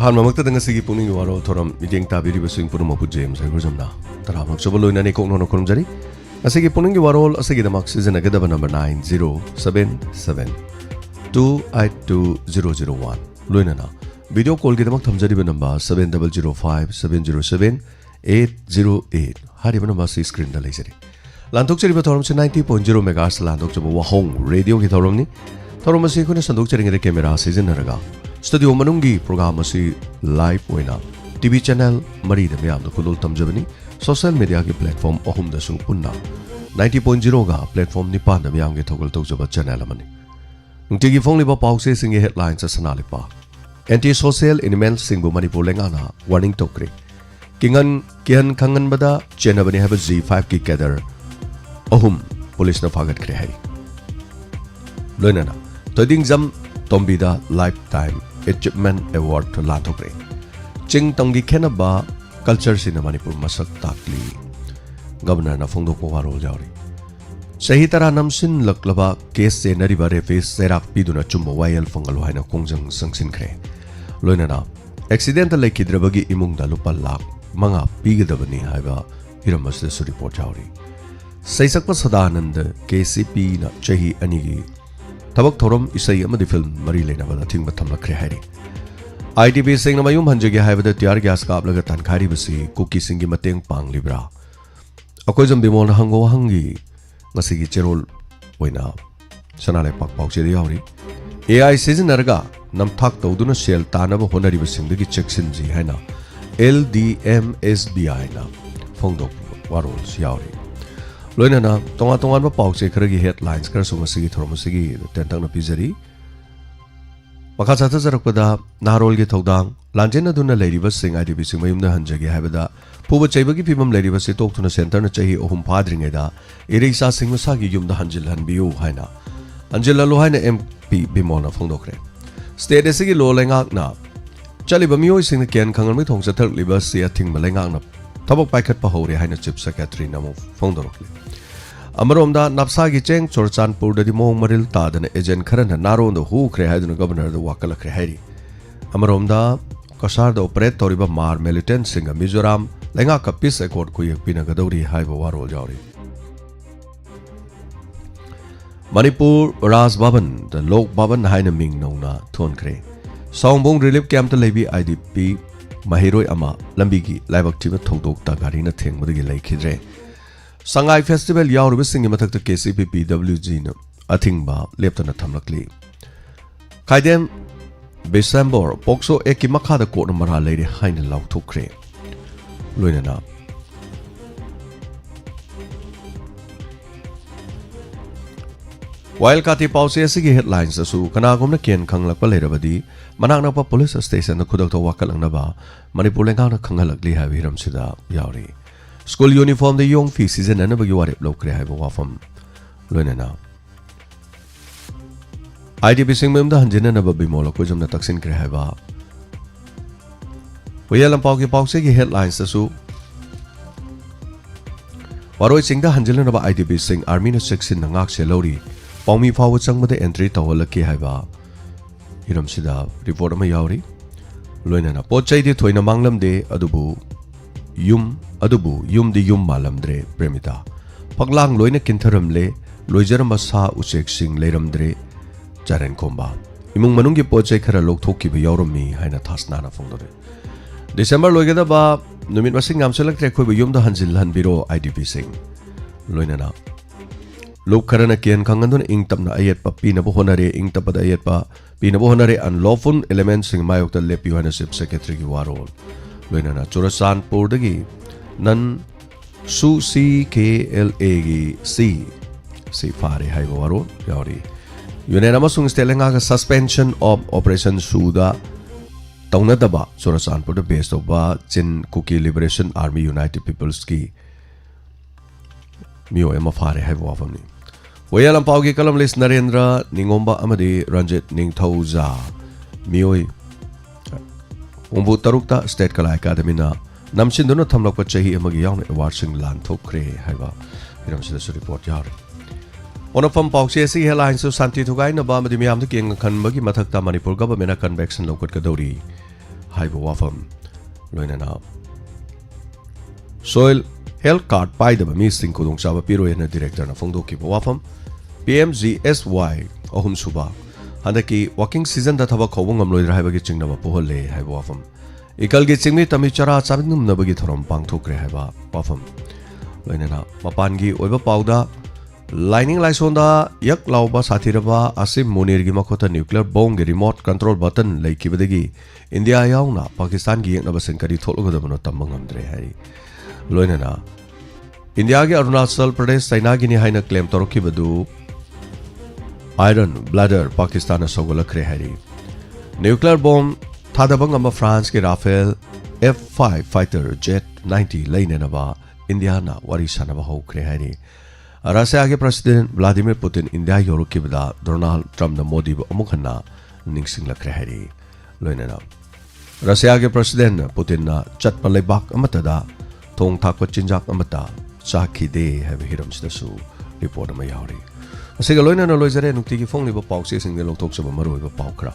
अहानमक्ता दंगसिगी पुनिंग वारो theorem meeting ताबिरिबा सिंग पुनमपु James हाइगुरजमना तरामक सबलोइनाने कोकनोनो खुरुमजरी असगी पुनिंग वारोल असगी दमक सिजनगदबा number 9077282001 लोइनाना video call की दमक थमजरिबा number 7005707808 हारिबा number C screen दा लेजरी लांथोकचरिबा theorem से 90.0 मेगाहर्ट्ज लांथोकचबा वाहोंग रेडियो की थोरमनी थोरम से खुने संदोकचरिंगे कैमरा सिजनरगा स्टूडियो मनुंगी प्रोग्राम असी लाइव होइना टीवी चैनल मरी द म्याम द खुदोल तमजबनी सोशल मीडिया की प्लेटफॉर्म अहुम दसु पुन्ना 90.0 गा प्लेटफॉर्म निपान द म्याम के थोगल तोजब चैनल अमनी नुंटिगी फोंलिबा पाउसे सिंगे हेडलाइंस सनालिपा एंटी सोशल एनिमल सिंगबु मणिपुर लेंगाना वार्निंग तोक्रे किंगन किहन खंगन बदा चेनबनी हैब G5 की कैडर अहुम पुलिस न फागत करे है लोइनाना तोदिंग जम तोंबिदा लाइफ टाइम अचीवमेंट अवार्ड लाथोक्रे चिंग तंगी खेनबा कल्चर सिन मणिपुर मसक ताकली गवर्नर ना फोंदोको वारोल जावरी सही तरह नमसिन लकलबा केस से नरिबा रेफेस सेराक पिदुना चुम्बो वायल फंगल हाइना कोंजंग संगसिनख्रे लोइनाना एक्सीडेंट लेखिद्रबगी इमुंगदा लुपा लाख मंगा पीगदबनी हाइबा हिरमसद सु रिपोर्ट जावरी सैसकप सदानंद KCP ना चही अनिगी थबक थोरम इसई अमदि फिल्म मरी लेनाबदा थिंग थमलख्रे हाइरी ITB सिंग नमयुम हंजगे हाइबदा त्यार गैस कापलगा तनखारी बसी कुकी सिंगी मतेंग पांगलिब्रा अकोय जम बिमोल हंगो हंगी ngasiगी चेरोल ओइना सनाले पाक पाउचेरी यावरी AI सिजनरगा नमथाक तौदुना सेल तानब होनरिब सिंगदगी चेक्सिनजी हाइना LDMSBI ना फोंदोक वारोल यावरी लोइनाना तोंगा तोंगा पाउचे खरगी हेडलाइंस कर सुमसिगी थोरमसिगी टेंटंग पिजरी मखा चाथा जरकपदा नारोल के थौदांग लांजेन दुना लेरिबा सिंग IDB सिंग मयुमदा हंजगे हाइबदा पुबा चैबगी फिबम लेरिबा से तोक्तुना सेंटर न चही ओहुम फाद्रिंगेदा इरेसा सिंग मसागी युमदा हंजिल हनबियु हाइना हंजिल लो हाइना MP बिमोना फोंदोखरे स्टेट एसिगी लो लेंगाकना चलिबा मियोय सिंग केन खंगन थोंग चथरलिबा से अथिंग मलेंगाकना थबक पाइखत पहौरे हाइना चीफ सेक्रेटरी नमो फोंदोरखले अमरोमदा नपसागी चेंग चोरचानपुर ददि मोंग मरिल तादन एजेंट खरन नारोंद हुख्रे हाइदुन गवर्नर द वाकलख्रे हाइरी अमरोमदा कसार द ऑपरेट तोरिबा मार मिलिटेंट सिंग मिजोराम लेंगा का पीस एकॉर्ड को यकपिना गदौरी हाइबा वारोल जावरी मणिपुर राज भवन द लोक भवन हाइना मिंग नौना थोनख्रे सौंबोंग रिलीफ कैंप त लेबी IDP महिरोय अमा लंबीगी लाइबक्तिबा थौदोकता गाड़ी न थेंगबदगी लेखिद्रे संगाई फेस्टिवल यावरब सिंगी मथक KCP PWG न अथिंगबा लेप्तना थमलकली खाइदेम बेसेंबर पोक्सो एकी मखाद कोर्ट मरा लेरे हाइन लाउथोख्रे लोइनाना वाइल काती पाउसे असगी हेडलाइंस असु कनागुमना केन खंगलकपा लेरबदी मनाकनपा पुलिस स्टेशन खुदकतो वाकलंगनबा मणिपुर लेंगाना खंगलकली हाइबि हिरमसिदा यावरी स्कूल यूनिफॉर्म द योंग फी सीजन ननबगी वारेप लौख्रे हाइबा वाफम लोइनाना IDB सिंग मेमदा हंजिननबा बिमोल कोजमना तक्सिनख्रे हाइबा वयलम पाउकी पाउसे की हेडलाइंस असु वारोय सिंगदा हंजिननबा IDB सिंग आर्मी न सेक्शन नंगाक से लौरी पाउमी फाव चंगबदे एंट्री तवलके हाइबा हिरमसिदा रिपोर्ट अमा यावरी लोइनाना पोचैदि थोइना मांगलमदे अदुबु युम मालमद्रे प्रेमिता पगलांग लोइना किंथरमले लोइजरम सा उचेक सिंग लेरमद्रे चारेन खोंबा इमुंग मनुंगी पोचै खरा लोकथोकिबा यावरमी हाइना थासनाना फोंदोरे डिसेंबर लोइगदबा नुमित मसिंग गामसलक्त्रे खोइबा युमदा हंजिल हनबिरो IDB सिंग लोइनाना लोक खरना केन खंगनदुन इंग तपना अयेतपा पिनबो होनरे इंग तपदा अयेतपा पिनबो होनरे अनलॉफुल एलिमेंट सिंग मायोक्ता लेपियो हाइना चीफ सेक्रेटरी की वारोल लोइनाना चोरचानपुर दगी नन सु CKLA की सी फारे हाइबा वारो यावरी यूनियन अमसुंग स्टेलेंगा का सस्पेंशन ऑफ ऑपरेशन सुदा तौनदबा चोरचानपुर द बेस ओबा Chin Kuki liberation army united people's की मियो एमा फारे हाइबा वाफमनी वयलम पाउगी कलम लिस्ट नरेंद्र निंगोंबा अमदी रंजित निंगथौजा मियोय उम्बु तरुकता स्टेट कला अकादमी ना नमसिंदुना थमलकपा चही अमगी यावना अवार्ड सिंग लानथोख्रे हाइबा हिरमसिदा सु रिपोर्ट यावरी ओनफम पाउसे असि हेडलाइंस शांति थुगाइनबा मदि मियाम द केंग खनबगी मथकता मणिपुर गवर्नमेंट कन्वेक्शन लौकटकदौरी haiba wafam loinana soil health card paidaba mi sing kodong chaba piro na director na phongdoki ba wafam PMGSY ahum suba handaki working season da thaba khobong amloi haiba gi chingna ba pohole haiba wafam ikal gi chingmi tami chara chabingum na bagi thorom pangthokre haiba wafam loinana mapan gi oiba pauda lining laisonda yak lauba sathiraba asim monir gi makhota nuclear bomb gi remote control button leikibadagi India yauna Pakistan gi yakna basen kari thologodabano tambangamdre hai loinana India gi Arunachal Pradesh China gi ni haina claim torokibadu iron bladder Pakistan sogolakre hai nuclear bomb thadabangama France gi Rafale F5 fighter jet 90 leinenaba India na wari sanaba hokre hai Russia के president Vladimir Putin India योरुकी बदा Donald Trump न मोदी बो अमुखना निंगसिंग लखरे हरी लोइनना Russia के president Putin न चटप लेबाक अमतदा थोंग थाक चिंजाक अमता चाखी they have Hiram सिदसु report अमा यावरी असिगा लोइनना लोइजरे नुक्ति की फोंग लिबो पाउक्से सिंग लोकथोक सब मरोइबो पाउखरा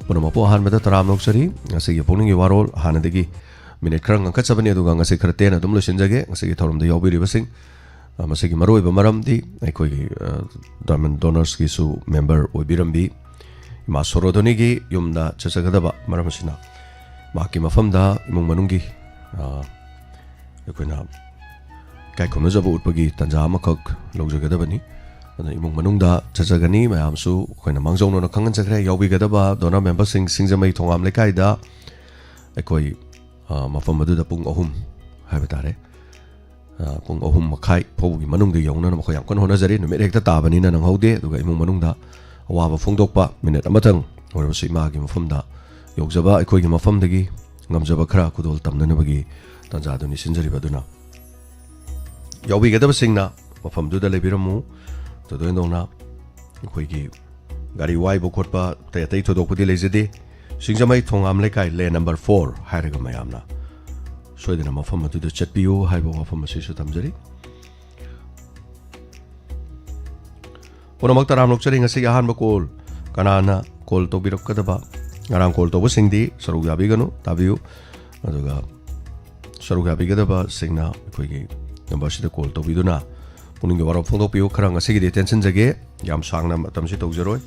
पुनमपो हानबदा तराम नोक्सरी असिगे पोनिंग वारोल हानदगी मिनिट खरंग अंक चबनी दुगा ngasi खरतेन अदुम लोसिनजगे ngasi थोरम द यावबिरिबसिंग masigi maroi ba maramdi aikoi diamond donors ki su member oibirambi ma sorodoni gi yumda chachagadaba maramasina ma ki mafamda imung manungi aikoina kai kono jabu utpagi tanja makak logjagadabani ana imung manungda chachagani mayam su koina mangjongno na khangan chakre yawigadaba donor member singjamai thongam lekai da aikoi mafam adu da pung ahum haibetare pung ahum makai phogi manung de yongna ma khoyam kon hona jari numit hekta tabani na nang haude duga imung manung da awa ba phongdokpa minute amatang ora si ma gi mafam da yogjaba aikoi gi mafam dagi ngamjaba khara kudol tamna bagi tanja duni sinjari baduna yawi gadaba singna mafam du da lebiramu to do ndongna aikoi gi gari wai bo khotpa te tai thodokpudi lejede singjamai thongam lekai le number 4 hairaga mayamna soidina mafam adu da chatpiu haibo mafam asisu tamjari punamak taram lokchari ngasi ahan ba kol kanana kol to birakadaba ngarang kol to singdi saru gabi ganu tabiu aduga saru gabi gadaba singna koigi number sida kol to biduna puning waro phongdo piu khara ngasi gi detention jage yam sangna matam si tawjaroi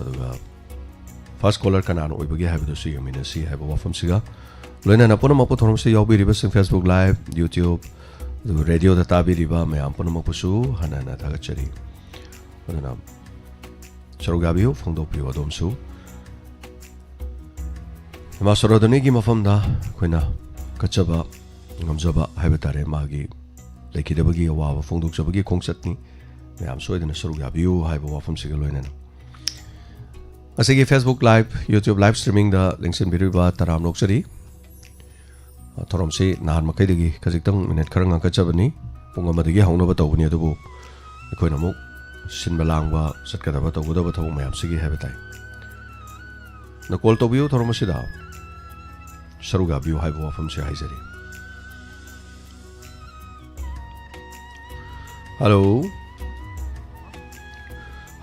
aduga first caller kanana oibagi haibo si yamina si haibo mafam siga loina na puno mapu thorom se yobi riba sing Facebook live YouTube radio da tabi riba me am puno mapu su hanana ta chari puno charugabi ho phongdo pi wadom su ma sorodoni gi mafam da koina kachaba ngamjaba haibetare magi lekidaba gi wa phongdok chaba gi khongchatni me am soidena charugabi ho haibo wafam siga loina asigi Facebook live YouTube live streaming da linksin biriba taram lokchari thorom se nan makai degi kajitang minute kharanga kachabani punga madigi hauna ba tawni adubu ekoi namuk sinba langba satkada ba tawda ba thaw mayam sigi habetai na call to biu thorom se da saruga biu haibo afam se haijari hello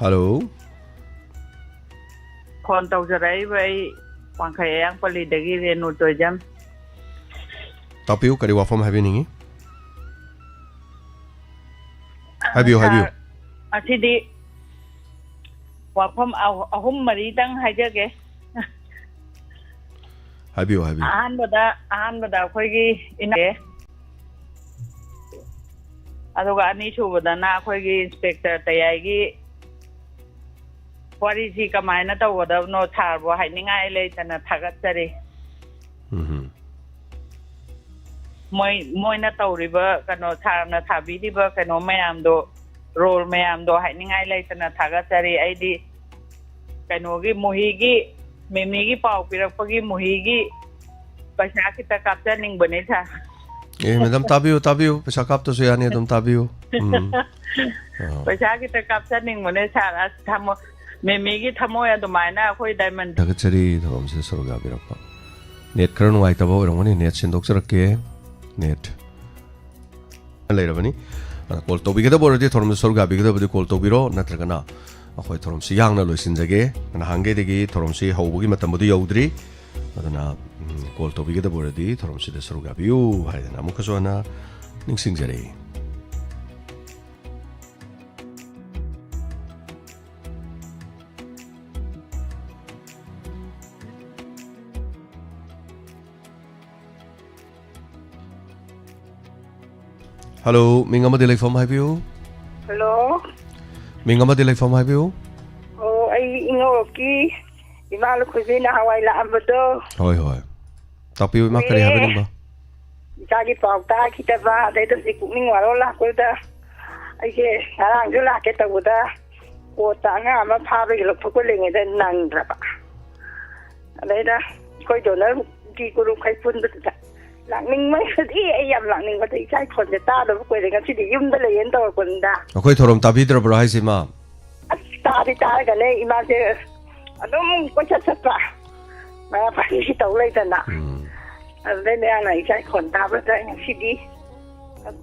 hello kon tawjarai bai pangkhai yang pali degi renu tojam Tapiu kari wafam habi ningi habiu asidi wafam ahum mari dang hajage habiu ahan bada khoi gi ina aduga ani chubada na khoi gi inspector tayai gi wari ji kamaina tawada no tharbo hainingai leitana thagat chari moi na tawriba kano tharna thabiriba kano mayam do role mayam do hainingai leitana thagachari aidi kano gi muhi gi memi gi pau pirakpagi muhi gi paisa kita kapcha ning bane tha madam tabiu paisa kapto so yani dum tabiu paisa kita kapcha ning bane tha thamo memi gi thamo ya do maina khoi diamond thagachari thorom se soruga birakpa net kran wai tabo rongani net sindok charake net leirabani call to bigada boradi thorom soruga bigada bodi call to biro natragana akhoi thorom si yangna loisinjage na hange degi thorom si haubugi matam bodi yaudri aduna call tobigada boradi thorom sida saruga biu haidana amukaso ana ningsingjare Hello mingama delay from habiu Hello. mingama delay from habiu Oh, ay ingoki. Imalo ko din na Hawaii la ambado. hoi tapiu ma kari habening ba Jagi pauta kita ba dai to siku ning walo la ko da. Ay ke sarang ju la ke ta buda. Ko ta nga ma pha be lo ko le nge da nang ra ba. Dai da ko do na ki ko ru khai pun da. Lặng ninh mấy cái ấy em lặng ninh có thể trái cònจะta đâu quên cái chuyện yum da le yen to kon da. akoi thorom tabidra bro haisima Ta đi ta cái này ima je. Adum ko chat chat ba. Ma pa ni to le ta na. Đây này này trái còn ta với trái cái gì.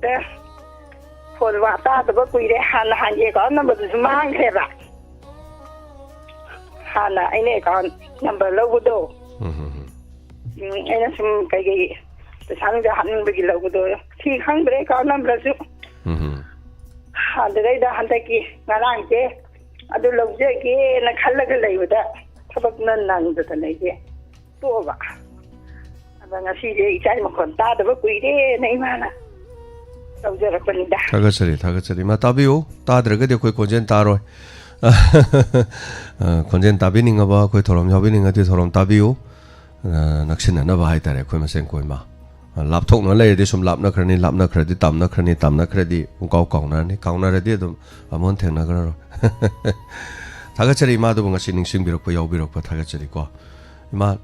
Thế phồn và ta đâu có quỳ đấy han gì có number mang thế ba. Han là anh này còn number lâu đâu. Anh là xem cái sáng giờ hắn bây giờ lâu rồi thì hắn bây giờ có năm rồi chứ hắn đây đã hắn đây kia ngã lang kia ở đâu lâu chứ kia nó khăn là cái này vậy đó thằng bác nên nặng rồi thằng này kia tua vậy và ngày xưa thì trái mà còn ta đâu có quý đấy này mà nè lâu giờ là con đã 타가처리 마 tabiu tadragadi akoi konjen taroi konjen tabininga ba akoi thorom habininga ti thorom tabiu naksin na ba haitare akoi masen koi ma lap thok na le di sum lap na khrani tam na khradi kau kau na ni kau na re di dum amon theng na gra 타가처리 ma du ngasi ning sing birok pa yaw birok pa 타가처리 ko ma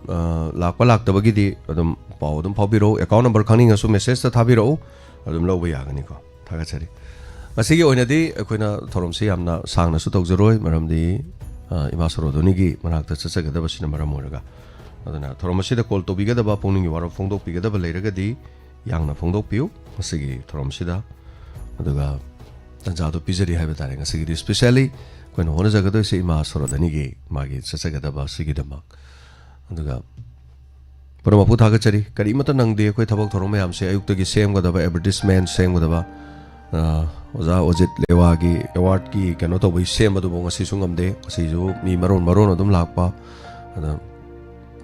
lak pa lak tabagi di adum pau dum phobiro account number khani nga su message ta thabiro adum lo ba ya gani ko 타가처리 masigi oina di akoina thorom si amna sang na su tok zoroi maram di ima soro doni gi manak ta chacha ga da basina maram moraga aduna thorom si da call to biga da ba pongning gi waro phongdok biga da ba leiraga di yang na phongdok piu masigi thorom si da aduga tanja do pizari haiba tare ngasigi di specially koina hona jaga do si ima soro dani gi magi chacha ga da ba sigi da mak aduga Pura pu 타가처리 kari mata nang de koi thabak thorom yam se ayuk ta gi sem ga da ba advertisement sem ga da ba oza ojit lewa gi award ki kano to bai sem adu bong asi sungam de asi jo mi maron adum lakpa ada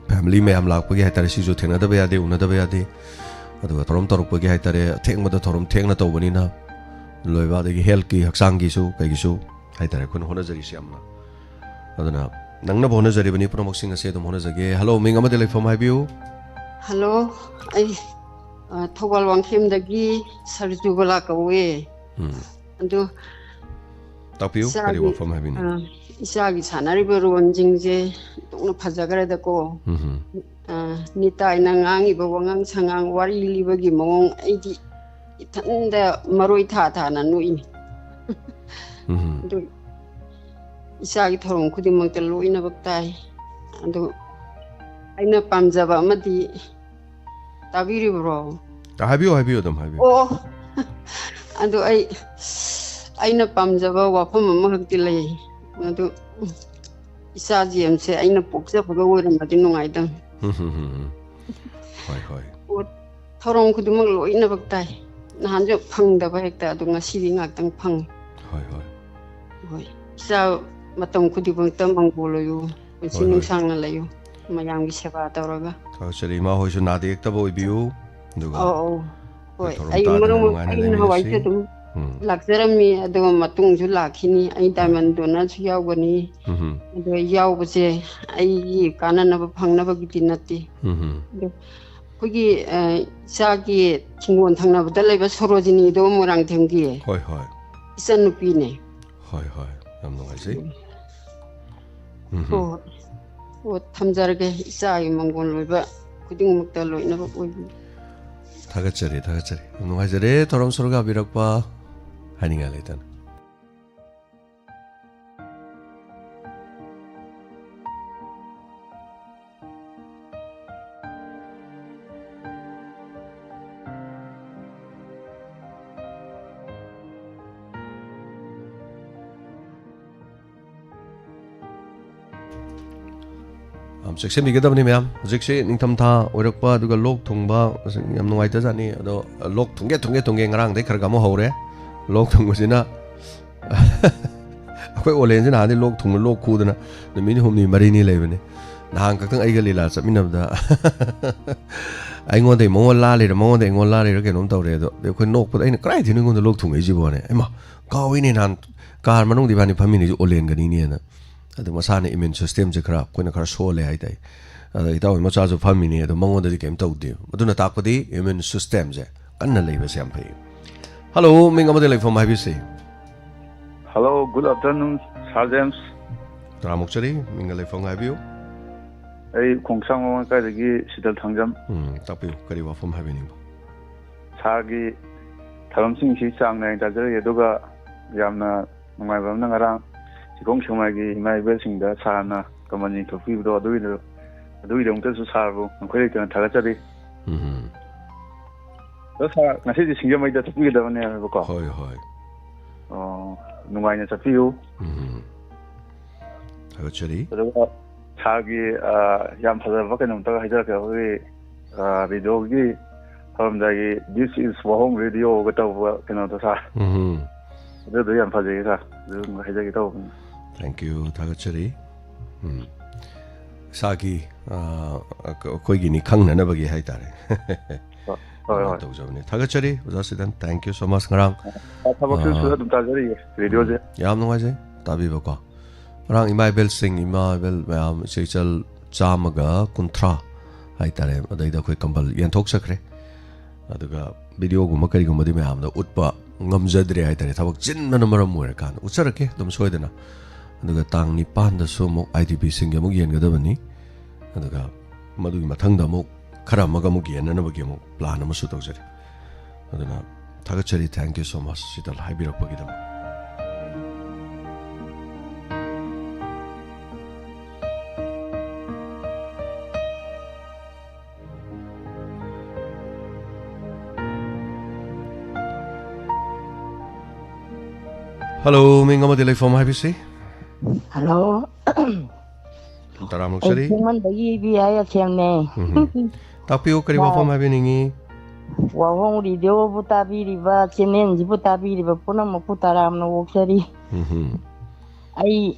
family me am lakpa gi haitare si jo thena da ba ya de una da ba ya de adu thorom torok pa gi haitare theng ma da thorom theng na to bani na loiba de gi health ki haksang gi su kai gi su haitare kun hona jari siam na aduna nangna bona jari bani promox sing ase dum hona jage hello ming amade like from view Hello, ay Thogal Wangkhim dagi Sarjugala kawe. Andu tapiu kari work from having isagi sanari beru wanjingje tungna phajagare dako. Nita inangang ibawangang sangang wari libagi mong aidi itanda maroi tha na nui. Andu isagi thorong khudimang telo ina baktai. Andu aina pamjaba amadi tabiri bro habiu dum habiu oh ando aina pamjaba wafam amagti lei ando isa gm se aina pokja phaga oiram madi nungai dang hoi thorong khudumang loina baktai nahan jo phangda ba hekta adu ngasi ri ngaktang phang hoi isa matam khudibang tamang boloyu sinung sang na layu mayang gi seba tawraga 타가처리 ma hoisu na de ekta boy biu duga hoi ai murung ai hawai se dum lakjarami adu matung ju lakhini ai diamond dona ju yawgani adu yawbse ai kanana ba phangna ba gi tinati kogi sagi chingon thangna ba dalaiba sorojini do murang themgi hoi isan nupi ne hoi yam nongai sei o thamjarge isai mangol loiba kuding mukta loina ba oi 타가처리 nongai jare thorom sorga birakpa haninga leitan ꯆꯦꯛꯁꯤꯟꯕꯤꯒꯗꯕꯅꯤ ꯃꯌꯥꯝ ꯍꯧꯖꯤꯛꯁꯦ ꯅꯤꯡꯊꯝꯊꯥ ꯑꯣꯏꯔꯛꯄ ꯑꯗꯨꯒ ꯂꯣꯛ ꯊꯨꯡꯕ ꯌꯥꯝ ꯅꯨꯡꯉꯥꯏꯇꯖꯥꯠꯅꯤ ꯑꯗꯣ ꯂꯣꯛ ꯊꯨꯡꯒꯦ ꯉꯔꯥꯡꯗꯩ ꯈꯔ ꯑꯃꯨꯛ ꯍꯧꯔꯦ ꯂꯣꯛ ꯊꯨꯡꯕꯁꯤꯅ ꯑꯩꯈꯣꯏ ꯑꯣꯂꯦꯟꯁꯤ ꯅꯍꯥꯟꯗꯤ ꯂꯣꯛ ꯊꯨꯡꯕ ꯂꯣꯛ ꯈꯨꯗꯅ ꯅꯨꯃꯤꯠ 6-4 ꯂꯩꯕꯅꯤ ꯅꯍꯥꯟ ꯈꯛꯇꯪ ꯑꯩꯒ ꯂꯤꯂꯥ ꯆꯠꯃꯤꯟꯅꯕꯗ ꯑꯩꯉꯣꯟꯗꯩ ꯃꯉꯣꯟ ꯂꯥꯜꯂꯤꯔ ꯃꯉꯣꯟꯗꯩ ꯑꯩꯉꯣꯟ ꯂꯥꯜꯂꯤꯔ ꯀꯩꯅꯣꯝ ꯇꯧꯔꯦ ꯑꯗꯣ ꯑꯩꯈꯣꯏ ꯅꯣꯛꯄꯗ ꯑꯩꯅ ꯀꯗꯥꯏꯗꯩꯅꯣ ꯑꯩꯉꯣꯟꯗ ꯂꯣꯛ ꯊꯨꯡꯉꯛꯏꯁꯤꯕꯣꯅꯦ ꯑꯩꯃ ꯀꯥꯎꯏꯅꯦ ꯅꯍꯥꯟ ꯀꯥꯔ ꯃꯅꯨꯡꯗ ꯏꯕꯥꯅꯤ ꯐꯝꯃꯤꯟꯅꯩꯁꯦ ꯑꯣꯂꯦꯟꯒꯅꯤꯅꯦꯅ ꯑꯗꯣ ꯃꯁꯥꯅ ꯏꯃ꯭ꯌꯨꯟ ꯁꯤꯁꯇꯦꯝꯁꯦ ꯑꯩꯈꯣꯏꯅ ꯈꯔ ꯁꯣꯜꯂꯦ ꯍꯥꯏꯇꯥꯔꯦ ꯑꯗꯣ ꯏꯇꯥꯎꯒꯤ ꯃꯆꯥꯁꯨ ꯐꯝꯃꯤꯅꯤ ꯑꯗꯣ ꯃꯉꯣꯟꯗꯗꯤ ꯀꯩꯝ ꯇꯧꯗꯦ ꯑꯗꯨꯅ ꯇꯥꯛꯄꯗꯤ ꯏꯃ꯭ꯌꯨꯟ ꯁꯤꯁꯇꯦꯝꯁꯦ ꯀꯟꯅ ꯂꯩꯕꯁꯦ ꯌꯥꯝ ꯐꯩ ꯍꯜꯂꯣ ꯃꯤꯡ ꯑꯃꯗ ꯂꯩꯐꯝ ꯍꯥꯏꯕꯤꯁꯤ ꯍꯜꯂꯣ ꯒꯨꯗ ꯑꯐꯇꯔꯅꯨꯟ ꯁꯥꯔ ꯖꯦꯝꯁ ꯇꯔꯥꯃꯨꯛꯆꯔꯤ ꯃꯤꯡꯒ ꯂꯩꯐꯝ ꯍꯥꯏꯕꯤꯌꯨ ꯑꯩ ꯈꯣꯡꯁꯥꯡ ꯃꯃꯥꯡꯀꯥꯏꯗꯒꯤ ꯁꯤꯗꯜ ꯊꯥꯡꯖꯝ ꯇꯥꯛꯄꯤꯌꯨ ꯀꯔꯤ ꯋꯥꯐꯝ ꯍꯥꯏꯕꯤꯅꯤꯡꯕ ꯁꯥꯔꯒꯤ ꯊꯧꯔꯝꯁꯤꯡꯁꯤ ꯆꯥꯡ ꯅꯥꯏꯅ ꯇꯥꯖꯔꯤ ꯑꯗꯨꯒ ꯌꯥꯝꯅ ꯅꯨꯡꯉꯥꯏꯕ ꯑꯃꯅ ꯉꯔꯥꯡ ꯆꯤꯀꯣꯡ ꯁꯦꯛꯃꯥꯏꯒꯤ ꯏꯃꯥ ꯏꯕꯦꯜꯁꯤꯡꯗ ꯁꯥꯔꯅ ꯀꯃꯟ ꯌꯦꯡꯊꯣꯛꯄꯤꯕꯗꯣ ꯑꯗꯨꯒꯤꯗꯃꯛꯇꯁꯨ ꯁꯥꯔꯕꯨ ꯅꯈꯣꯏ ꯂꯩꯇꯅ ꯊꯥꯒꯠꯆꯔꯤ ꯑꯗꯣ ꯁꯥꯔ ꯉꯁꯤꯗꯤ ꯁꯤꯡꯖꯃꯩꯗ ꯆꯠꯄꯤꯒꯗꯕꯅꯦꯕꯀꯣ ꯍꯣꯏ ꯍꯣꯏ ꯅꯨꯡꯉꯥꯏꯅ ꯆꯠꯄꯤꯌꯨ ꯊꯥꯒꯠꯆꯔꯤ ꯑꯗꯨꯒ ꯁꯥꯔꯒꯤ ꯌꯥꯝ ꯐꯖꯕ ꯀꯩꯅꯣꯝꯇ ꯍꯥꯏꯖꯔꯛꯀꯦ ꯑꯩꯈꯣꯏꯒꯤ ꯔꯦꯗꯤꯑꯣꯒꯤ ꯍꯧꯔꯝꯗꯥꯏꯒꯤ ꯗꯤꯁ ꯏꯁ ꯋꯥꯍꯣꯡ ꯔꯦꯗꯤꯑꯣꯒ ꯇꯧꯕ ꯀꯩꯅꯣꯗꯣ ꯁꯥꯔ ꯑꯗꯨꯗꯣ ꯌꯥꯝ ꯐꯖꯩ ꯁꯥꯔ ꯑꯗꯨ ꯍꯥꯏꯖꯒꯦ ꯇꯧꯕꯅꯤ ꯊꯦꯡꯛꯌꯨ ꯊꯥꯒꯠꯆꯔꯤ ꯏꯁꯥꯒꯤ ꯑꯩꯈꯣꯏꯒꯤꯅꯤ ꯈꯪꯅꯅꯕꯒꯤ ꯍꯥꯏꯇꯥꯔꯦ ꯍꯣꯏ ꯇꯧꯖꯕꯅꯤ ꯊꯥꯒꯠꯆꯔꯤ ꯑꯣꯖꯥ ꯁꯤꯗꯟ ꯊꯦꯡꯛꯌꯨ ꯁꯣ ꯃꯁ ꯉꯔꯥꯡ ꯊꯕꯛꯁꯨ ꯑꯗꯨꯝ ꯇꯥꯖꯔꯤꯌꯦ ꯔꯦꯗꯤꯑꯣꯁꯦ ꯌꯥꯝ ꯅꯨꯡꯉꯥꯏꯖꯩ ꯇꯥꯕꯤꯕꯀꯣ ꯉꯔꯥꯡ ꯏꯃꯥ ꯏꯕꯦꯜꯁꯤꯡ ꯏꯃꯥ ꯏꯕꯦꯜ ꯃꯌꯥꯝ ꯏꯆꯦꯆꯜ 130 ꯍꯥꯏꯇꯥꯔꯦ ꯑꯗꯩꯗ ꯑꯩꯈꯣꯏ ꯀꯝꯕꯜ ꯌꯦꯟꯊꯣꯛꯆꯈ꯭ꯔꯦ ꯑꯗꯨꯒ ꯚꯤꯗꯤꯑꯣꯒꯨꯝꯕ ꯀꯔꯤꯒꯨꯝꯕꯗꯤ ꯃꯌꯥꯝꯗ ꯎꯠꯄ ꯉꯝꯖꯗ꯭ꯔꯦ ꯍꯥꯏꯇꯥꯔꯦ ꯊꯕꯛ ꯆꯤꯟꯕꯅ ꯃꯔꯝ ꯑꯣꯏꯔꯀꯥꯟꯗ ꯎꯠꯆꯔꯛꯀꯦ ꯑꯗꯨꯝ ꯁꯣꯏꯗꯅ ꯑꯗꯨꯒ ꯇꯥꯡ 9ꯗꯁꯨ ꯑꯃꯨꯛ IDPꯁꯤꯡꯒꯤ ꯑꯃꯨꯛ ꯌꯦꯟꯒꯗꯕꯅꯤ ꯑꯗꯨꯒ ꯃꯗꯨꯒꯤ ꯃꯊꯪꯗ ꯑꯃꯨꯛ ꯈꯔ ꯑꯃꯒ ꯑꯃꯨꯛ ꯌꯦꯟꯅꯅꯕꯒꯤ ꯑꯃꯨꯛ ꯄ꯭ꯂꯥꯟ ꯑꯃꯁꯨ ꯇꯧꯖꯔꯤ ꯑꯗꯨꯅ ꯊꯥꯒꯠꯆꯔꯤ ꯊꯦꯡꯛꯌꯨ ꯁꯣ ꯃꯁ ꯁꯤꯗ ꯍꯥꯏꯕꯤꯔꯛꯄꯒꯤꯗꯃꯛ ꯍꯜꯂꯣ ꯃꯤꯡ ꯑꯃꯗꯤ ꯂꯩꯐꯝ ꯍꯥꯏꯕꯤꯁꯤ ꯍꯜꯂꯣ ꯇꯔꯥꯃꯨꯛꯆꯔꯤ ꯈꯨꯃꯟꯗꯒꯤ ꯕꯤꯌꯥꯏ ꯑꯁꯦꯡꯅꯦ ꯇꯥꯛꯄꯤꯌꯨ ꯀꯔꯤ ꯋꯥꯐꯝ ꯍꯥꯏꯕꯤꯅꯤꯡꯉꯤ ꯋꯥꯍꯣꯡ ꯔꯦꯗꯤꯑꯣꯕꯨ ꯇꯥꯕꯤꯔꯤꯕ ꯆꯦꯅꯦꯜꯁꯤꯕꯨ ꯇꯥꯕꯤꯔꯤꯕ ꯄꯨꯝꯅꯃꯛꯄꯨ ꯇꯔꯥꯝꯅ ꯑꯣꯛꯆꯔꯤ ꯑꯩ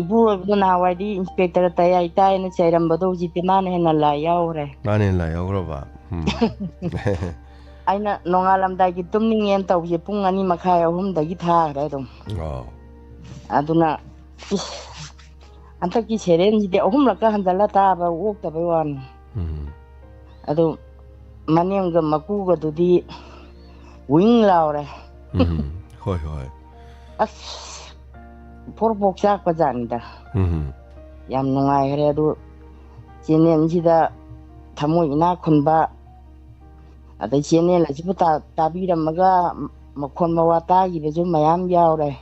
ꯏꯄꯨꯔꯣꯏꯕꯗꯣ ꯅꯍꯥꯟꯋꯥꯏꯗꯤ ꯏꯟꯁꯄꯦꯛꯇꯔ ꯇꯌꯥꯏ ꯇꯥꯏꯅ ꯆꯩꯔꯝꯕꯗꯣ ꯍꯧꯖꯤꯛꯇꯤ ꯃꯥꯅ ꯍꯦꯟꯅ ꯂꯥꯏ ꯌꯥꯎꯈ꯭ꯔꯦ ꯃꯥꯅ ꯍꯦꯟꯅ ꯂꯥꯏ ꯌꯥꯎꯈ꯭ꯔꯕ ꯑꯩꯅ ꯅꯣꯡꯉꯥꯜꯂꯝꯗꯥꯏꯒꯤ ꯇꯨꯝꯅꯤꯡꯉꯦꯅ ꯇꯧꯁꯦ ꯄꯨꯡ 2:30-3 ꯊꯥꯈ꯭ꯔꯦ ꯑꯗꯨꯝ ꯑꯗꯨꯅ ꯍꯟꯗꯛꯀꯤ ꯁꯦꯔꯦꯟꯁꯤꯗꯤ 3ꯂꯛꯀ ꯍꯟꯖꯜꯂ ꯇꯥꯕ ꯑꯣꯛꯇꯕꯩ ꯋꯥꯅꯤ ꯑꯗꯨ ꯃꯅꯦꯝꯒ ꯃꯀꯨꯒꯗꯨꯗꯤ ꯋꯤꯡ ꯂꯥꯎꯔꯦ ꯍꯣꯏ ꯍꯣꯏ ꯑꯁ ꯐꯣꯔꯄꯣꯛ ꯆꯥꯛꯄ ꯖꯥꯠꯅꯤꯗ ꯌꯥꯝ ꯅꯨꯡꯉꯥꯏꯈ꯭ꯔꯦ ꯑꯗꯨ ꯆꯦꯅꯦꯜꯁꯤꯗ ꯊꯃꯣꯏ ꯏꯅꯥꯛ ꯈꯨꯟꯕ ꯑꯗꯩ ꯆꯦꯅꯦꯜ ꯑꯁꯤꯕꯨ ꯇꯥꯕꯤꯔꯝꯃꯒ ꯃꯈꯣꯟ ꯃꯋꯥ ꯇꯥꯈꯤꯕꯁꯨ ꯃꯌꯥꯝ ꯌꯥꯎꯔꯦ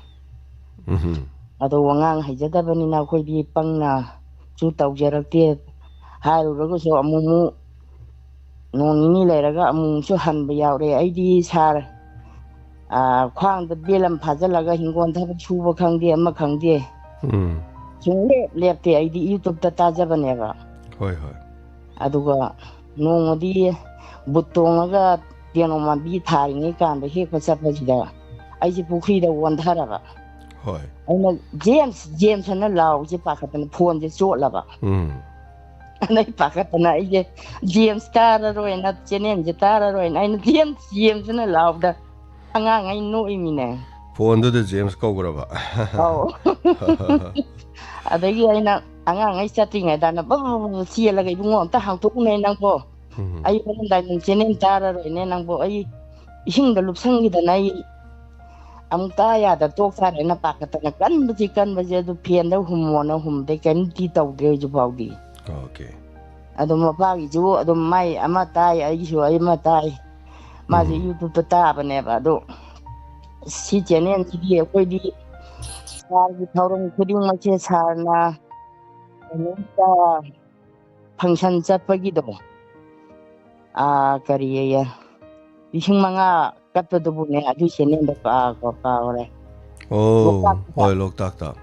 ꯑꯗꯣ ꯋꯥꯉꯥꯡ ꯍꯩꯖꯗꯕꯅꯤꯅ ꯑꯩꯈꯣꯏꯗꯤ ꯄꯪꯅꯁꯨ ꯇꯧꯖꯔꯛꯇꯦ ꯍꯥꯏꯔꯨꯔꯒꯁꯨ ꯑꯃꯨꯛ ꯅꯣꯡ ꯅꯤꯅꯤ ꯂꯩꯔꯒ ꯑꯃꯨꯛꯁꯨ ꯍꯟꯕ ꯌꯥꯎꯔꯦ ꯑꯩꯗꯤ ꯁꯥꯔ ꯈ꯭ꯋꯥꯡꯗ ꯕꯦꯜ ꯑꯃ ꯐꯥꯖꯤꯜꯂꯒ ꯍꯤꯡꯒꯣꯜ ꯊꯕꯛ ꯁꯨꯕ ꯈꯪꯗꯦ ꯑꯃ ꯈꯪꯗꯦ ꯁꯨꯡꯂꯦꯞ ꯂꯦꯞꯇꯦ ꯑꯩꯗꯤ ꯌꯨꯇꯨꯕꯇ ꯇꯥꯖꯕꯅꯦꯕ ꯍꯣꯏ ꯍꯣꯏ ꯑꯗꯨꯒ ꯅꯣꯡꯃꯗꯤ ꯕꯨꯠ ꯇꯣꯡꯉꯒ ꯇꯦꯡꯅꯧ ꯃꯥꯟꯕꯤ ꯊꯥꯔꯤꯉꯩ ꯀꯥꯟꯗ ꯍꯦꯛꯄ ꯆꯠꯄꯁꯤꯗ ꯑꯩꯁꯦ ꯄꯨꯈ꯭ꯔꯤꯗ ꯑꯣꯟꯊꯔꯕ ꯍꯣꯏ ꯑꯩꯅ ꯖꯦꯝꯁ ꯑꯅ ꯂꯥꯎꯕꯁꯦ ꯄꯥꯈꯠꯇꯅ ꯐꯣꯟꯁꯦ ꯆꯣꯠꯂꯕ ꯑꯗꯩ ꯄꯥꯈꯠꯇꯅ ꯑꯩꯁꯦ ꯖꯦꯝꯁ ꯇꯥꯔꯔꯣꯏꯅ ꯆꯦꯅꯦꯜꯁꯦ ꯇꯥꯔꯔꯣꯏꯅ ꯑꯩꯅ ꯖꯦꯝꯁꯅ ꯂꯥꯎꯕꯗ ꯑꯉꯥꯡꯉꯩ ꯅꯣꯛꯏꯃꯤꯅꯦ ꯐꯣꯟꯗꯨꯗ ꯖꯦꯝꯁ ꯀꯧꯈ꯭ꯔꯕ ꯑꯧ ꯑꯗꯒꯤ ꯑꯩꯅ ꯑꯉꯥꯡꯉꯩ ꯆꯠꯇ꯭ꯔꯤꯉꯩꯗꯅ ꯆꯦꯜꯂꯒ ꯏꯕꯨꯡꯉꯣ ꯑꯝꯇ ꯍꯥꯡꯇꯣꯛꯎꯅꯦ ꯅꯪꯕꯣ ꯑꯩ ꯍꯣꯔꯦꯟꯗꯥꯏ ꯆꯦꯅꯦꯜ ꯇꯥꯔꯔꯣꯏꯅꯦ ꯅꯪꯕꯨ ꯑꯩ ꯏꯁꯤꯡꯗ ꯂꯨꯞꯁꯟꯈꯤꯗꯅ ꯑꯩ ꯑꯃꯨꯛ ꯇꯥ ꯌꯥꯗ ꯇꯣꯛ ꯇꯥꯔꯦꯅ ꯄꯥꯈꯠꯇꯅ ꯀꯟꯕꯁꯤ ꯑꯗꯨ ꯐꯦꯟꯗ ꯍꯨꯝꯃꯣꯅ ꯍꯨꯝꯗꯩ ꯀꯔꯤꯝꯇꯤ ꯇꯧꯗ꯭ꯔꯦ ꯍꯧꯖꯤꯛ ꯐꯥꯎꯗꯤ ꯑꯣꯀꯦ ꯑꯗꯨꯝ ꯃꯄꯥꯒꯤꯁꯨ ꯑꯗꯨꯝ ꯃꯥꯏ ꯑꯃ ꯇꯥꯏ ꯑꯩꯒꯤꯁꯨ ꯑꯩ ꯑꯃ ꯇꯥꯏ ꯃꯥꯁꯦ ꯌꯨꯇꯨꯕꯇ ꯇꯥꯕꯅꯦꯕ ꯑꯗꯣ ꯁꯤ ꯆꯦꯅꯦꯜꯁꯤꯗꯤ ꯑꯩꯈꯣꯏꯗꯤ ꯁꯥꯔꯒꯤ ꯊꯧꯔꯝ ꯈꯨꯗꯤꯡꯃꯛꯁꯦ ꯁꯥꯔꯅ ꯀꯩꯅꯣꯝꯇ ꯐꯪꯁꯟ ꯆꯠꯄꯒꯤꯗꯣ ꯀꯔꯤꯌꯦ 5,000 ꯀꯠꯄꯗꯨꯕꯨꯅꯦ ꯑꯗꯨ ꯆꯦꯅꯦꯜꯗ ꯀꯥꯎꯔꯦ ꯑꯣ ꯍꯣꯏ ꯂꯣꯛꯇꯥꯛꯇ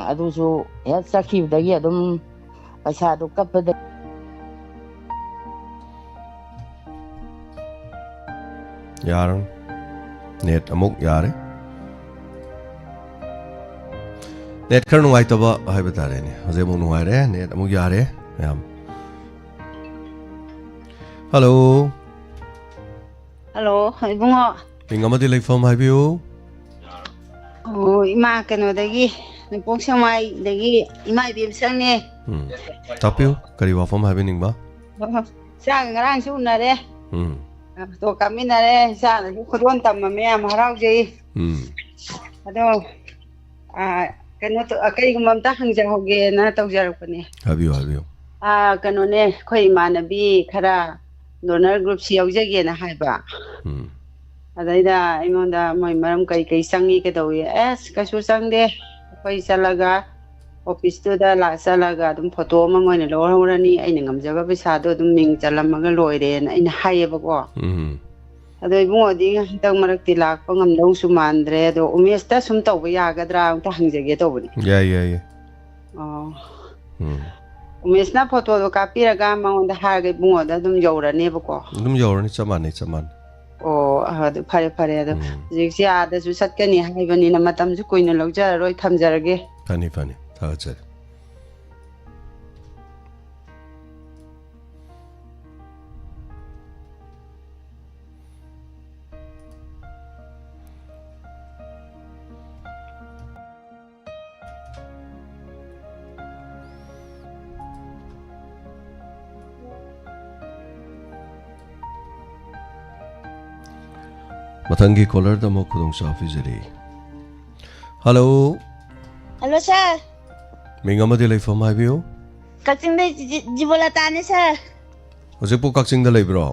ꯑꯗꯨꯁꯨ ꯍꯦꯛ ꯆꯠꯈꯤꯕꯗꯒꯤ ꯑꯗꯨꯝ पैसा दो कपद यार नेट अमुक यारे नेट खर नुंगाइतबा हाय बता रहे ने हजे मु नुंगाइरे नेट अमुक यारे मैम हेलो हेलो इबुंगो मिंगमदि लेफम हाइबियो ओ इमा कनोदगी नपोक समाइदगी इमा इबेमसंने तापियो करी वाफम हाइबिनिंगबा चा ngarang su unare to kaminare sa na khudon tamma me am haraujei ado kano to akai gumam ta hangja hoge na tawjarapane हाबियो kano ne khoi manabi khara donor group si yaujage na haiba adaida imonda moi maram kai sangi ke dawi kasu sangde khoi salaga office to da la salaga dum photo ma moi ne lo horani aina ngamjaba pesa do dum ming chalamaga loire na aina haiba ko ado ibungo di tang marak tilak pangam dong su mandre do umesta sum tawba yagadra ta hangjage tawbani या oh umesna photo do kapiraga mangonda harge bungo da dum yawrane ba ko dum yawrani chaman oh ado phare ado jiksia da su satkani haibani na matam su koina logja roi thamjarage फनी थागचर मतंगी caller दमो खुदों साफी जरी hello hello sir मिंगमदि लेफम हाइबियो कक्चिंग दे जिबोला ताने सर हजे पु कक्चिंग द लेब्रो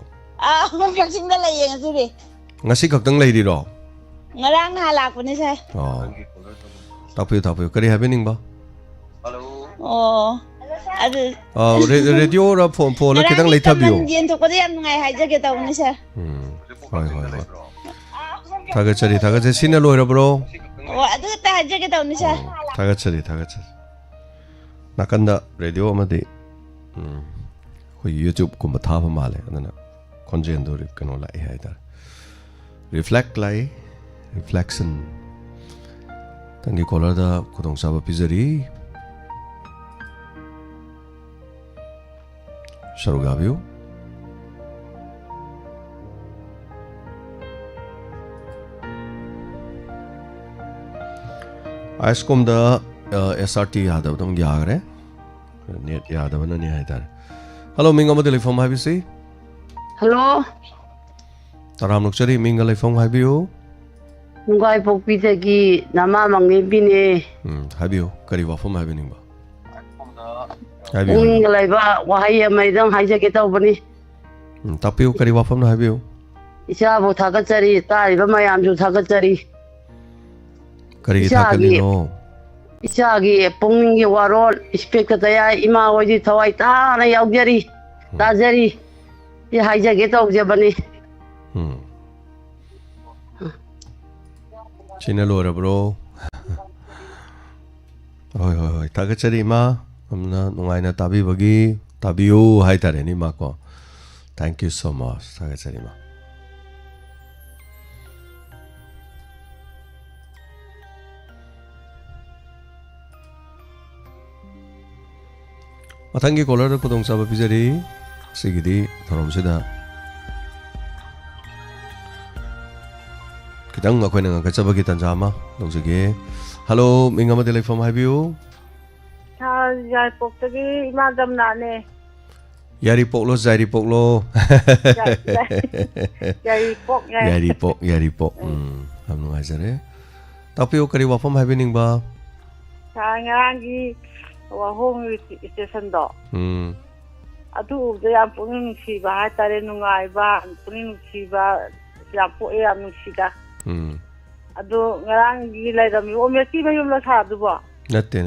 कक्चिंग दा लैये ngasi ngasi खक्तंग लेदिरो ngarang na lakpane sir तापियो करी हैबिनिंग बा oh adu रेडियो र फोन कितंग लेथाबियो jen to ko yam ngai haijage tawni sir होय थागचरी सिना लोइरब्रो oh adu ta haijage tawni sir थागचरी नाकंदा रेडियो अमदि यूट्यूब कुम थाब माले अदना खनजेन दो कनो लाई हाइदा रिफ्लेक्ट लाई रिफ्लेक्शन तंगी कॉलर दा खुदों साबा पिजरी शरुगाबियो आइसकोम दा SRT यादव तुम यागरे नेट यादव ननी हाइदार हेलो मिंगा मदे लेफम हाइबिसी हेलो तराम नुक्चरी मिंगा लेफम हाइबियो ngai pokpi tagi nama mangi bine हाइबियो करी वाफम हाइबिनिंगबा हाइबियो ngai ba wahai mai dang haijage tawbani तापियो करी वाफम ना हाइबियो isa bo thagachari tari ba mayam ju thagachari करी थाकलिनो इसागी पुंगी वारोल स्पेक्ट तया इमा वजी थवाई ताना याउजरी ताजरी ये हाइजगे तौजे बनी चिना लोरब्रो होय थागचरी मा हमना नुंगाइना ताबिबगी ताबियो हाइतारेनी माको थैंक यू सो मच थागचरी मा मतंगी कॉलर खुदों साबा पिजरी सिगिदी थरमसिदा कितंग अखोइना गचबगी तंजामा लौजगे हेलो मिंगमदि लेफम हाइबियो यार पोक्तगी इमादम नाने यारी पोकलो जारी पोकलो यारी पोक हम नुगाइजरे तापियो करी वाफम हाइबिनिंगबा ngaranggi wahong station do adu yam puning siba hatare nungai ba puning siba yam po yam nusida adu ngaranggi laidami ometi mayum la sa du ba natte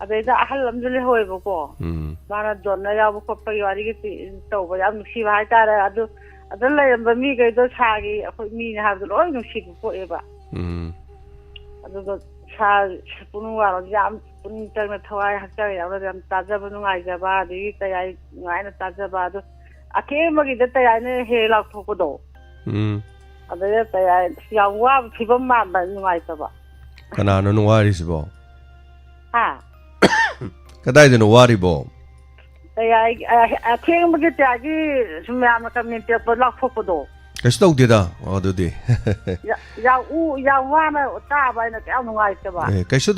adeda ahal amjule hoy ba ko mana donna ya bu ko pa yari gi to ba yam nusiba hatare adu adal layam ba mi ga do sa gi mi ha du loy nusiba ko e ba adu ꯏꯁꯥ ꯄꯨꯛꯅꯤꯡ ꯋꯥꯕ ꯌꯥꯝ ꯄꯨꯛꯅꯤꯡ ꯆꯪꯅ ꯊꯋꯥꯏ ꯍꯛꯆꯥꯡ ꯌꯥꯎꯅ ꯌꯥꯝ ꯇꯥꯖꯕ ꯅꯨꯡꯉꯥꯏꯖꯕ ꯑꯗꯒꯤ ꯇꯌꯥꯏ ꯅꯨꯡꯉꯥꯏꯅ ꯇꯥꯖꯕ ꯑꯗꯣ ꯑꯊꯦꯡꯕꯒꯤꯗ ꯇꯌꯥꯏꯅ ꯍꯦꯛ ꯂꯥꯎꯊꯣꯛꯄꯗꯣ ꯑꯗꯩꯗ ꯇꯌꯥꯏ ꯌꯥꯝ ꯋꯥꯕ ꯐꯤꯕꯝ ꯃꯥꯟꯕ ꯅꯨꯡꯉꯥꯏꯇꯕ ꯀꯅꯥꯅꯣ ꯋꯥꯔꯤꯁꯤꯕꯣ ꯍꯥ ꯀꯗꯥꯏꯗꯅꯣ ꯋꯥꯔꯤꯕꯣ tayai atheng bagi tayagi sumyam kamni te pa lak phok do kaisu tawdeda adudi ya wana ta ba na ka nungai te ba kaisu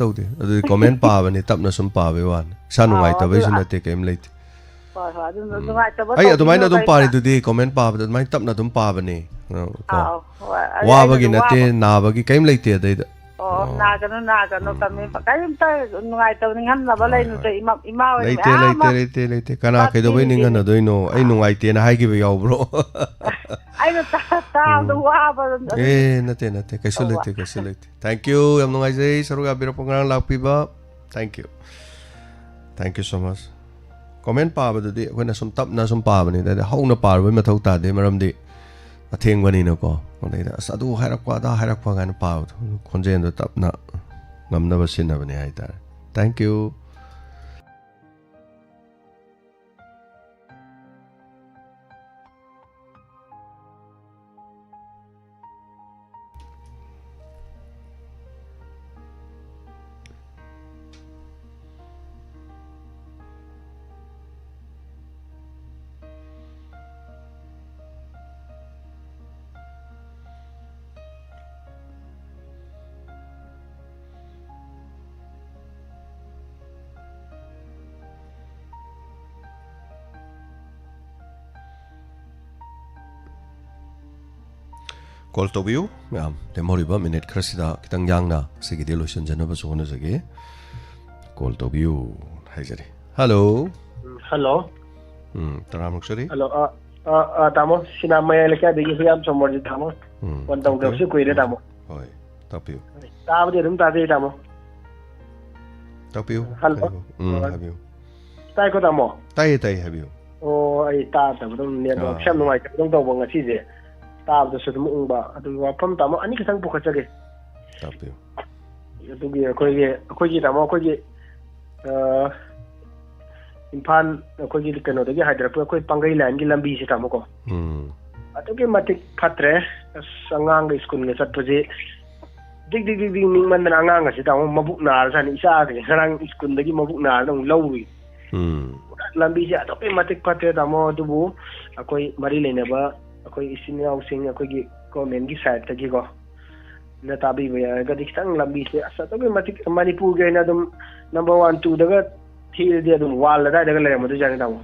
tawde adudi comment pa bani tapna sum pa be wan sa nungai ta bai suna te kem leit ai adumai na dum pari dudi comment pa ba adumai tapna dum pa bani wa bagi na te na bagi kem leite dai nagano kami kaim ta nungai ta ngan na ba lai nu te ima leite kana kai do bai ningan na doino ai nungai te na hai gi be yaw bro ai no ta do wa ba nate kaisu leite thank you yam nungai jai saruga biro pongrang lakpi ba thank you so much comment pa ba dudi ko na sum tap na sum pa ba ni da hauna par ba ma thau ta de maram di atheng bani na ko onai da sadu hairakwa gan pa khonjen do tap na ngamna ba sin na bani ai ta thank you call to view demoriba minute krasida kitang yang na sige delusion jana ba sona jage call to view haijari hello taramuk sari hello tamo sinamaya lekya degi hiam somorji tamo kon taw dawse koire tamo hoy tapiu taabde rum taade tamo tapiu hello habiu tai ko tamo tai habiu o ai ta tabdum ne do kham no mai tabdum do bang asi je tabda su dum ungba adu wafam tamo ani kisang bukhachage tapiu adu gi akogi tamo akogi impan akogi kano dagi hyderabad akoi pangai line gi lambi se tamo ko adu gi matik phatre sangang school ne chatpaje dig ning man na angang se tamo mabuk nar san isa ge sarang school dagi mabuk nar dong lawi lambi se adu gi matik phatre tamo dubu akoi mari lene ba akoi isinyau sing akoi gi comment gi side ta gi ko na tabi ba ga dikhtang lambi se asa to gi matik manipur ge na dum number 1 2 daga thil de dum wal da daga le madu jang dawo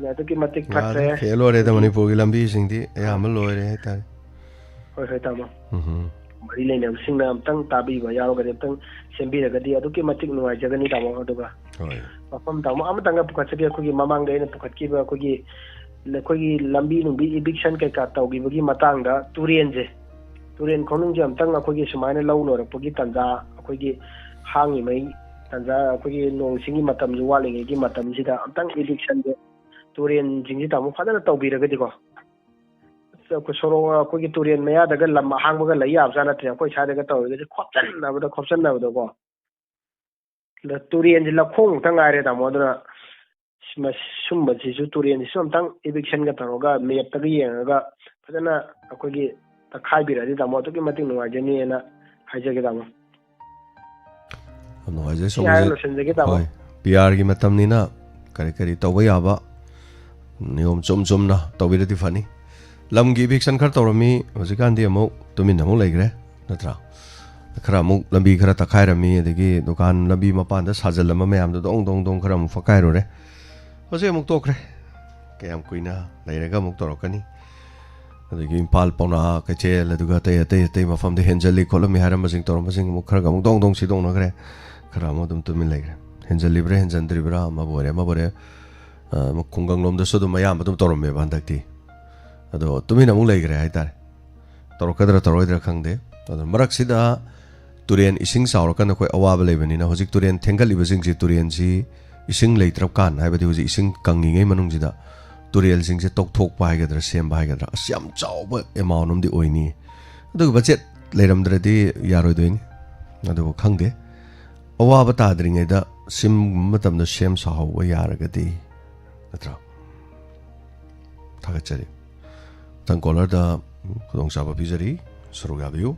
na to gi matik phatre khelo re da manipur gi lambi sing di ya ma loi re ta hoi ta ma mari le ne sing na tang tabi ba yaw ga tang sembi ga di adu gi matik nuai jaga ni dawo do ga hoi apam ta ma am tang ga pukhat ge ko gi mamang de ne pukhat ki ba ko gi ꯑꯩꯈꯣꯏꯒꯤ ꯂꯝꯕꯤ ꯅꯨꯡꯕꯤ ꯏꯕꯤꯛꯁꯟ ꯀꯩꯀꯥ ꯇꯧꯈꯤꯕꯒꯤ ꯃꯇꯥꯡꯗ ꯇꯨꯔꯦꯟ ꯈꯣꯡꯅꯨꯡꯁꯦ ꯑꯝꯇꯪ ꯑꯩꯈꯣꯏꯒꯤ ꯁꯨꯃꯥꯏꯅ ꯂꯧ ꯂꯣꯏꯔꯛꯄꯒꯤ ꯇꯥꯟꯖꯥ ꯑꯩꯈꯣꯏꯒꯤ ꯍꯥꯡꯉꯤꯉꯩ ꯇꯥꯟꯖꯥ ꯑꯩꯈꯣꯏꯒꯤ ꯅꯣꯡ ꯏꯁꯤꯡꯒꯤ ꯃꯇꯝꯁꯨ ꯋꯥꯠꯂꯤꯉꯩꯒꯤ ꯃꯇꯝꯁꯤꯗ ꯑꯝꯇꯪ ꯏꯕꯤꯛꯁꯟꯁꯦ ꯇꯨꯔꯦꯟꯁꯤꯡꯁꯤ ꯇꯥꯃꯣ ꯐꯖꯅ ꯇꯧꯕꯤꯔꯒꯗꯤꯀꯣ ꯁꯣꯔꯣꯛ ꯑꯩꯈꯣꯏꯒꯤ ꯇꯨꯔꯦꯟ ꯃꯌꯥꯗꯒ ꯂꯝ ꯑꯍꯥꯡꯕꯒ ꯂꯩ ꯌꯥꯕꯖꯥꯠ ꯅꯠꯇ꯭ꯔꯦ ꯑꯩꯈꯣꯏ ꯁ꯭ꯋꯥꯏꯗꯒ ꯇꯧꯔꯒꯗꯤ ꯈꯣꯞꯆꯟꯅꯕꯗꯀꯣ ꯇꯨꯔꯦꯟꯁꯦ ꯂꯧꯈꯣꯡꯃꯨꯛꯇ ꯉꯥꯏꯔꯦ ꯇꯥꯃꯣ ꯑꯗꯨꯅ ꯁꯨꯝꯕꯁꯤꯁꯨ ꯇꯨꯔꯦꯟꯁꯤꯁꯨ ꯑꯝꯇꯪ ꯏꯕꯤꯛꯁꯟꯒ ꯇꯧꯔꯒ ꯃꯦꯞꯇꯒ ꯌꯦꯡꯉꯒ ꯐꯖꯅ ꯑꯩꯈꯣꯏꯒꯤ ꯇꯛꯈꯥꯏꯕꯤꯔꯗꯤ ꯇꯥꯃꯣ ꯑꯗꯨꯛꯀꯤ ꯃꯇꯤꯛ ꯅꯨꯡꯉꯥꯏꯖꯅꯤꯅ ꯍꯥꯏꯖꯒꯦ ꯇꯥꯃꯣ ꯅꯨꯡꯉꯥꯏꯖꯩ ꯁꯣꯝꯁꯦ ꯍꯣꯏ ꯄꯤఆꯔꯒꯤ ꯃꯇꯝꯅꯤꯅ ꯀꯔꯤ ꯇꯧꯕ ꯌꯥꯕ ꯅꯤꯌꯣꯝ ꯆꯨꯝꯅ ꯇꯧꯕꯤꯔꯗꯤ ꯐꯅꯤ ꯂꯝꯒꯤ ꯏꯕꯤꯛꯁꯟ ꯈꯔ ꯇꯧꯔꯝꯃꯤ ꯍꯧꯖꯤꯛꯀꯥꯟꯗꯤ ꯑꯃꯨꯛ ꯇꯨꯃꯤꯟꯅ ꯑꯃꯨꯛ ꯂꯩꯈ꯭ꯔꯦ ꯅꯠꯇ꯭ꯔꯥ khara amuk lambi khara takhairami adagi dukan lambi mapanda sajalama mayamdo dong khara amuk fakairo re hoje amuk tokre kayam kuina leiraga amuk torokani adagi impal pauna kachel aduga tay mafam de henjali kolami haram masing toromasing amuk khara amuk dong sidong na kare khara amuk dum tumin leigre henjali bre henjandri bra mabore amuk kungang lom da sodu mayam dum toromme bandakti ado tumin amuk leigre haitare torokadra toroidra khangde ado marak sida turen ising saurakan koi awaba leibani na hojik turen thengal ibasing ji turen ji ising leitrap kan haibadi hoji ising kangi ngai manung ji da turel sing je tok thok pai gadra sem bai gadra asyam chawba amount um di oini adu budget leiram dradi yaroi doin ꯑꯗꯨꯕꯨ ꯈꯪꯗꯦ ꯑꯋꯥꯕ ꯇꯥꯗ꯭ꯔꯤꯉꯩꯗ ꯁꯤꯝꯒꯨꯝꯕ ꯃꯇꯝꯗ ꯁꯦꯝ ꯁꯥꯍꯧꯕ ꯌꯥꯔꯒꯗꯤ ꯅꯠꯇ꯭ꯔꯥ ꯊꯥꯒꯠꯆꯔꯤ ꯃꯊꯪ ꯀꯣꯂꯔꯗ ꯈꯨꯗꯣꯡꯆꯥꯕ ꯄꯤꯖꯔꯤ ꯁꯔꯨꯛ ꯌꯥꯕꯤꯌꯨ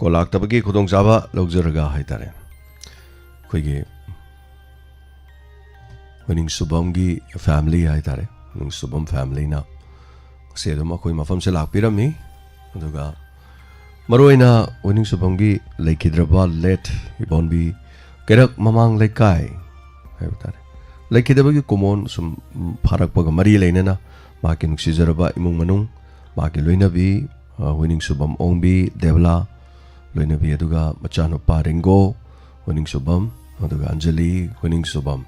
ꯀꯣꯂꯥꯛꯇꯕꯒꯤ ꯈꯨꯗꯣꯡꯆꯥꯕ ꯂꯧꯖꯔꯒ ꯍꯥꯏꯇꯥꯔꯦ ꯑꯩꯈꯣꯏꯒꯤ ꯋꯤꯅꯤꯡ ꯁꯨꯕꯝꯒꯤ ꯐꯦꯃꯤꯂꯤ ꯍꯥꯏꯇꯥꯔꯦ ꯋꯤꯅꯤꯡ ꯁꯨꯕꯝ ꯐꯦꯃꯤꯂꯤꯅ ꯉꯁꯤ ꯑꯗꯨꯝ ꯑꯩꯈꯣꯏ ꯃꯐꯝꯁꯦ ꯂꯥꯛꯄꯤꯔꯝꯃꯤ ꯑꯗꯨꯒ ꯃꯔꯨꯑꯣꯏꯅ ꯋꯤꯅꯤꯡ ꯁꯨꯕꯝꯒꯤ ꯂꯩꯈꯤꯗ꯭ꯔꯕ ꯂꯦꯠ ꯏꯕꯣꯟꯕꯤ ꯀꯩꯔꯛ ꯃꯃꯥꯡ ꯂꯩꯀꯥꯏ ꯍꯥꯏꯕ ꯇꯥꯔꯦ ꯂꯩꯈꯤꯗꯕꯒꯤ ꯀꯨꯃꯣꯟ ꯁꯨꯝ ꯐꯥꯔꯛꯄꯒ ꯃꯔꯤ ꯂꯩꯅꯅ ꯃꯍꯥꯛꯀꯤ ꯅꯨꯡꯁꯤꯖꯔꯕ ꯏꯃꯨꯡ ꯃꯅꯨꯡ ꯃꯍꯥꯛꯀꯤ ꯂꯣꯏꯅꯕꯤ ꯋꯤꯅꯤꯡ ꯁꯨꯕꯝ ꯑꯣꯡꯕꯤ ꯗꯦꯕꯂꯥ ꯂꯣꯏꯅꯕꯤ ꯑꯗꯨꯒ ꯃꯆꯥꯅꯨꯄꯥ ꯔꯤꯡꯒꯣ ꯋꯤꯅꯤꯡ ꯁꯨꯕꯝ ꯑꯗꯨꯒ ꯑꯟꯖꯂꯤ ꯋꯤꯅꯤꯡ ꯁꯨꯕꯝ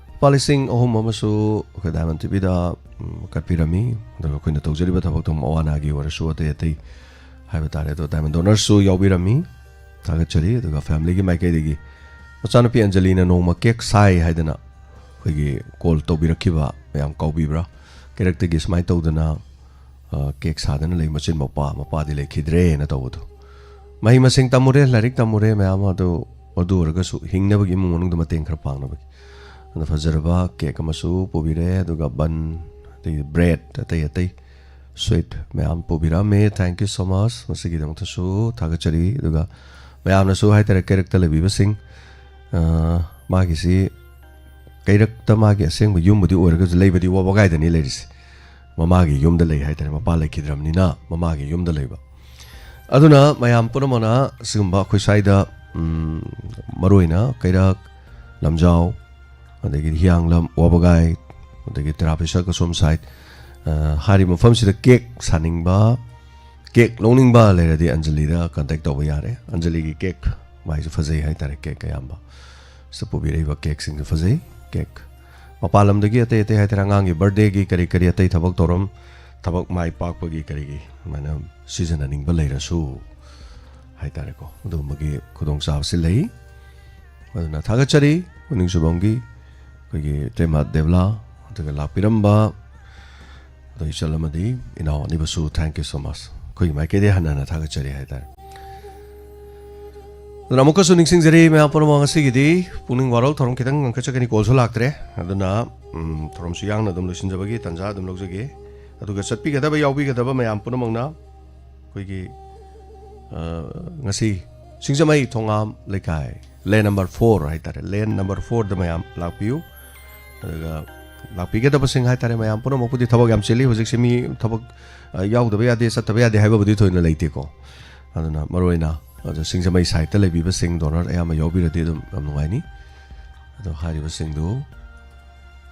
ꯂꯨꯄꯥ 3,000 ꯑꯃꯁꯨ ꯑꯩꯈꯣꯏ ꯗꯥꯏꯃꯟ ꯇꯤꯚꯤꯗ ꯀꯠꯄꯤꯔꯝꯃꯤ ꯑꯗꯨꯒ ꯑꯩꯈꯣꯏꯅ ꯇꯧꯖꯔꯤꯕ ꯊꯕꯛꯇꯨ ꯑꯋꯥ ꯑꯅꯥꯒꯤ ꯑꯣꯏꯔꯁꯨ ꯑꯇꯩ ꯑꯇꯩ ꯍꯥꯏꯕ ꯇꯥꯔꯦ ꯑꯗꯣ ꯗꯥꯏꯃꯟ ꯗꯣꯅꯔꯁꯨ ꯌꯥꯎꯕꯤꯔꯝꯃꯤ ꯊꯥꯒꯠꯆꯔꯤ ꯑꯗꯨꯒ ꯐꯦꯃꯤꯂꯤꯒꯤ ꯃꯥꯏꯀꯩꯗꯒꯤ ꯃꯆꯥꯅꯨꯄꯤ ꯑꯟꯖꯂꯤꯅ ꯅꯣꯡꯃ ꯀꯦꯛ ꯁꯥꯏ ꯍꯥꯏꯗꯅ ꯑꯩꯈꯣꯏꯒꯤ ꯀꯣꯜ ꯇꯧꯕꯤꯔꯛꯈꯤꯕ ꯃꯌꯥꯝ ꯀꯥꯎꯕꯤꯕ꯭ꯔꯥ ꯀꯦꯔꯛꯇꯒꯤ ꯁꯨꯃꯥꯏꯅ ꯇꯧꯗꯅ ꯀꯦꯛ ꯁꯥꯗꯅ ꯂꯩ ꯃꯆꯤꯟ ꯃꯄꯥꯗꯤ ꯂꯩꯈꯤꯗ꯭ꯔꯦꯅ ꯇꯧꯕꯗꯣ ꯃꯍꯩ ꯃꯁꯤꯡ ꯇꯝꯃꯨꯔꯦ ꯂꯥꯏꯔꯤꯛ ꯇꯝꯃꯨꯔꯦ ꯃꯌꯥꯝ ꯑꯗꯨ ꯑꯣꯏꯔꯒꯁꯨ ꯍꯤꯡꯅꯕꯒꯤ ꯏꯃꯨꯡ ꯃꯅꯨꯡꯗ ꯃꯇꯦꯡ ꯈꯔ ꯄꯥꯡꯅꯕꯒꯤ ꯑꯗꯨꯅ ꯐꯖꯔꯕ ꯀꯦꯛ ꯑꯃꯁꯨ ꯄꯨꯕꯤꯔꯦ ꯑꯗꯨꯒ ꯕꯟ ꯑꯗꯒꯤ ꯕ꯭ꯔꯦꯗ ꯑꯇꯩ ꯑꯇꯩ ꯁ꯭ꯋꯤꯠ ꯃꯌꯥꯝ ꯄꯨꯕꯤꯔꯝꯃꯦ ꯊꯦꯡꯛ ꯌꯨ ꯁꯣ ꯃꯆ ꯃꯁꯤꯒꯤꯗꯃꯛꯇꯁꯨ ꯊꯥꯒꯠꯆꯔꯤ ꯑꯗꯨꯒ ꯃꯌꯥꯝꯅꯁꯨ ꯍꯥꯏꯇꯥꯔꯦ ꯀꯩꯔꯛꯇ ꯂꯩꯕꯤꯕꯁꯤꯡ ꯃꯥꯒꯤꯁꯤ ꯀꯩꯔꯛꯇ ꯃꯥꯒꯤ ꯑꯁꯦꯡꯕ ꯌꯨꯝꯕꯨꯗꯤ ꯑꯣꯏꯔꯒꯁꯨ ꯂꯩꯕꯗꯤ ꯋꯥꯕꯒꯥꯏꯗꯅꯤ ꯂꯩꯔꯤꯁꯦ ꯃꯃꯥꯒꯤ ꯌꯨꯝꯗ ꯂꯩ ꯍꯥꯏꯇꯥꯔꯦ ꯃꯄꯥ ꯂꯩꯈꯤꯗ꯭ꯔꯕꯅꯤꯅ ꯃꯃꯥꯒꯤ ꯌꯨꯝꯗ ꯂꯩꯕ ꯑꯗꯨꯅ ꯃꯌꯥꯝ ꯄꯨꯝꯅꯃꯛꯅ ꯑꯁꯤꯒꯨꯝꯕ ꯑꯩꯈꯣꯏ ꯁ꯭ꯋꯥꯏꯗ ꯃꯔꯨꯑꯣꯏꯅ ꯀꯩꯔꯛ ꯂꯝꯖꯥꯎ ꯑꯗꯒꯤ ꯍꯤꯌꯥꯡꯂꯝ ꯋꯥꯕꯒꯥꯏ ꯑꯗꯒꯤ ꯇꯦꯔꯥꯄꯤꯁꯛ ꯑꯁꯣꯝ ꯁꯥꯏꯠ ꯍꯥꯏꯔꯤꯕ ꯃꯐꯝꯁꯤꯗ ꯀꯦꯛ ꯁꯥꯅꯤꯡꯕ ꯀꯦꯛ ꯂꯧꯅꯤꯡꯕ ꯂꯩꯔꯗꯤ ꯑꯟꯖꯂꯤꯗ ꯀꯟꯇꯦꯛ ꯇꯧꯕ ꯌꯥꯔꯦ ꯑꯟꯖꯂꯤꯒꯤ ꯀꯦꯛ ꯃꯥꯏꯁꯨ ꯐꯖꯩ ꯍꯥꯏꯇꯥꯔꯦ ꯀꯦꯛ ꯑꯌꯥꯝꯕ ꯁꯤꯗ ꯄꯨꯕꯤꯔꯛꯏꯕ ꯀꯦꯛꯁꯤꯡꯁꯨ ꯐꯖꯩ ꯀꯦꯛ ꯃꯄꯥꯟ ꯂꯝꯗꯒꯤ ꯑꯇꯩ ꯑꯇꯩ ꯍꯥꯏꯇꯥꯔꯦ ꯑꯉꯥꯡꯒꯤ ꯕꯔꯊꯗꯦꯒꯤ ꯀꯔꯤ ꯑꯇꯩ ꯊꯕꯛ ꯊꯧꯔꯝ ꯊꯕꯛ ꯃꯥꯏ ꯄꯥꯛꯄꯒꯤ ꯀꯔꯤꯒꯤ ꯑꯗꯨꯃꯥꯏꯅ ꯁꯤꯖꯤꯟꯅꯅꯤꯡꯕ ꯂꯩꯔꯁꯨ ꯍꯥꯏꯇꯥꯔꯦꯀꯣ ꯑꯗꯨꯒꯨꯝꯕꯒꯤ ꯈꯨꯗꯣꯡꯆꯥꯕꯁꯤ ꯂꯩ ꯑꯗꯨꯅ ꯊꯥꯒꯠꯆꯔꯤ ꯋꯤꯅꯤꯡ ꯁꯨꯕꯝꯒꯤ ꯑꯩꯈꯣꯏꯒꯤ ꯇꯦꯃꯥ ꯗꯦꯕꯂꯥ ꯑꯗꯨꯒ ꯂꯥꯛꯄꯤꯔꯝꯕ ꯑꯗꯣ ꯏꯆꯜ ꯑꯃꯗꯤ ꯏꯅꯥꯎ ꯑꯅꯤꯕꯨꯁꯨ ꯊꯦꯡꯛ ꯌꯨ ꯁꯣ ꯃꯆ ꯑꯩꯈꯣꯏꯒꯤ ꯃꯥꯏꯀꯩꯗꯒꯤ ꯍꯟꯅ ꯊꯥꯒꯠꯆꯔꯤ ꯍꯥꯏꯇꯥꯔꯦ ꯑꯗꯨꯅ ꯑꯃꯨꯛꯀꯁꯨ ꯅꯤꯡꯁꯤꯡꯖꯔꯤ ꯃꯌꯥꯝ ꯄꯨꯝꯅꯃꯛ ꯉꯁꯤꯒꯤꯗꯤ ꯄꯨꯛꯅꯤꯡ ꯋꯥꯔꯧ ꯊꯧꯔꯝ ꯈꯤꯇꯪ ꯉꯟꯈꯠꯆꯒꯅꯤ ꯀꯣꯜꯁꯨ ꯂꯥꯛꯇ꯭ꯔꯦ ꯑꯗꯨꯅ ꯊꯧꯔꯝꯁꯨ ꯌꯥꯡꯅ ꯑꯗꯨꯝ ꯂꯣꯏꯁꯤꯟꯖꯕꯒꯤ ꯇꯥꯟꯖꯥ ꯑꯗꯨꯝ ꯂꯧꯖꯒꯦ ꯑꯗꯨꯒ ꯆꯠꯄꯤꯒꯗꯕ ꯌꯥꯎꯕꯤꯒꯗꯕ ꯃꯌꯥꯝ ꯄꯨꯝꯅꯃꯛꯅ ꯑꯩꯈꯣꯏꯒꯤ ꯉꯁꯤ ꯁꯤꯡꯖꯃꯩ ꯊꯣꯉꯥꯝ ꯂꯩꯀꯥꯏ ꯂꯦꯟ ꯅꯝꯕꯔ 4 ꯍꯥꯏꯇꯥꯔꯦ ꯂꯦꯟ ꯅꯝꯕꯔ 4ꯗ ꯃꯌꯥꯝ ꯂꯥꯛꯄꯤꯌꯨ ꯑꯗꯨꯒ ꯂꯥꯛꯄꯤꯒꯗꯕꯁꯤꯡ ꯍꯥꯏꯇꯥꯔꯦ ꯃꯌꯥꯝ ꯄꯨꯝꯅꯃꯛꯄꯨꯗꯤ ꯊꯕꯛ ꯌꯥꯝ ꯆꯤꯜꯂꯤ ꯍꯧꯖꯤꯛꯁꯦ ꯃꯤ ꯊꯕꯛ ꯌꯥꯎꯗꯕ ꯌꯥꯗꯦ ꯆꯠꯇꯕ ꯌꯥꯗꯦ ꯍꯥꯏꯕꯕꯨꯗꯤ ꯊꯣꯏꯅ ꯂꯩꯇꯦꯀꯣ ꯑꯗꯨꯅ ꯃꯔꯨꯑꯣꯏꯅ ꯑꯗꯣ ꯁꯤꯡꯖꯃꯩ ꯁꯥꯏꯠꯇ ꯂꯩꯕꯤꯕꯁꯤꯡ ꯗꯣꯅꯔ ꯑꯌꯥꯝꯕ ꯌꯥꯎꯕꯤꯔꯗꯤ ꯑꯗꯨꯝ ꯌꯥꯝ ꯅꯨꯡꯉꯥꯏꯅꯤ ꯑꯗꯣ ꯍꯥꯏꯔꯤꯕꯁꯤꯡꯗꯨ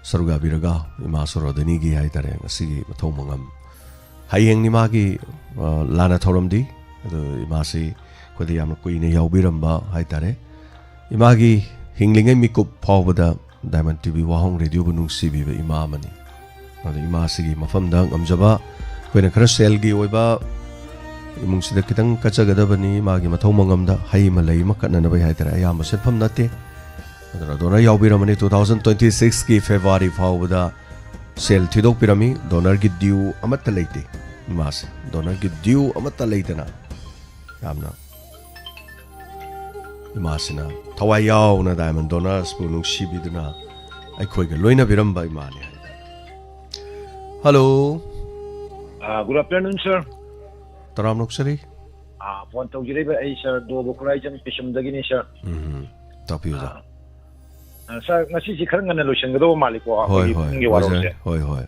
ꯁꯔꯨꯛ ꯌꯥꯕꯤꯔꯒ ꯏꯃꯥ ꯁꯣꯔꯣꯗꯤꯅꯤꯒꯤ ꯍꯥꯏꯇꯥꯔꯦ ꯉꯁꯤꯒꯤ ꯃꯊꯧ ꯃꯉꯝ ꯍꯌꯦꯡꯅꯤ ꯃꯥꯒꯤ ꯂꯥꯟꯅ ꯊꯧꯔꯝꯗꯤ ꯑꯗꯣ ꯏꯃꯥꯁꯤ ꯑꯩꯈꯣꯏꯗ ꯌꯥꯝꯅ ꯀꯨꯏꯅ ꯌꯥꯎꯕꯤꯔꯝꯕ ꯍꯥꯏꯇꯥꯔꯦ ꯏꯃꯥꯒꯤ ꯍꯤꯡꯂꯤꯉꯩ ꯃꯤꯀꯨꯞ ꯐꯥꯎꯕꯗ ꯗꯥꯏꯃꯟ ꯇꯤꯚꯤ ꯋꯥꯍꯣꯡ ꯔꯦꯗꯤꯑꯣꯕꯨ ꯅꯨꯡꯁꯤꯕꯤꯕ ꯏꯃꯥ ꯑꯃꯅꯤ ꯑꯗꯣ ꯏꯃꯥꯁꯤꯒꯤ ꯃꯐꯝꯗ ꯉꯝꯖꯕ ꯑꯩꯈꯣꯏꯅ ꯈꯔ ꯁꯦꯜꯒꯤ ꯑꯣꯏꯕ ꯏꯃꯨꯡꯁꯤꯗ ꯈꯤꯇꯪ ꯀꯠꯆꯒꯗꯕꯅꯤ ꯃꯥꯒꯤ ꯃꯊꯧ ꯃꯉꯝꯗ ꯍꯩ ꯑꯃ ꯂꯩ ꯑꯃ ꯀꯠꯅꯅꯕ ꯍꯥꯏꯇꯥꯔꯦ ꯑꯌꯥꯝꯕ ꯁꯦꯟꯐꯝ ꯅꯠꯇꯦ ꯑꯗꯨꯅ ꯗꯣꯅꯔ ꯌꯥꯎꯕꯤꯔꯝꯃꯅꯤ 2026ꯒꯤ ꯐꯦꯕ꯭ꯔꯨꯋꯥꯔꯤ ꯐꯥꯎꯕꯗ ꯁꯦꯜ ꯊꯤꯗꯣꯛꯄꯤꯔꯝꯃꯤ ꯗꯣꯅꯔꯒꯤ ꯗ꯭ꯌꯨ ꯑꯃꯠꯇ ꯂꯩꯇꯦ ꯏꯃꯥꯁꯦ ꯗꯣꯅꯔꯒꯤ ꯗ꯭ꯌꯨ ꯑꯃꯠꯇ ꯂꯩꯇꯅ ꯌꯥꯝꯅ ꯏꯃꯥꯁꯤꯅ ꯊꯋꯥꯏ ꯌꯥꯎꯅ ꯗꯥꯏꯃꯟ ꯗꯣꯅꯔꯁꯄꯨ ꯅꯨꯡꯁꯤꯕꯤꯗꯨꯅ ꯑꯩꯈꯣꯏꯒ ꯂꯣꯏꯅꯕꯤꯔꯝꯕ ꯏꯃꯥꯅꯤ ꯍꯥꯏꯇꯥꯔꯦ ꯍꯜꯂꯣ ꯒꯨꯗ ꯑꯐꯇꯔꯅꯨꯟ ꯁꯔ ꯇꯔꯥꯝ ꯅꯣꯛꯆꯔꯤ ꯐꯣꯟ ꯇꯧꯖꯔꯤꯕ ꯑꯩ ꯁꯔ ꯗꯣꯕ ꯈꯨꯔꯥꯏꯖꯝ ꯄꯤꯁꯨꯝꯗꯒꯤꯅꯤ ꯁꯔ ꯇꯥꯛꯄꯤꯌꯨ ꯁꯔ ꯉꯁꯤꯁꯤ ꯈꯔ ꯉꯟꯅ ꯂꯣꯏꯁꯤꯟꯒꯗꯧꯕ ꯃꯥꯜꯂꯤꯀꯣ ꯑꯩꯈꯣꯏꯒꯤ ꯄꯨꯡꯒꯤ ꯋꯥꯔꯣꯜꯁꯦ ꯍꯣꯏ ꯍꯣꯏ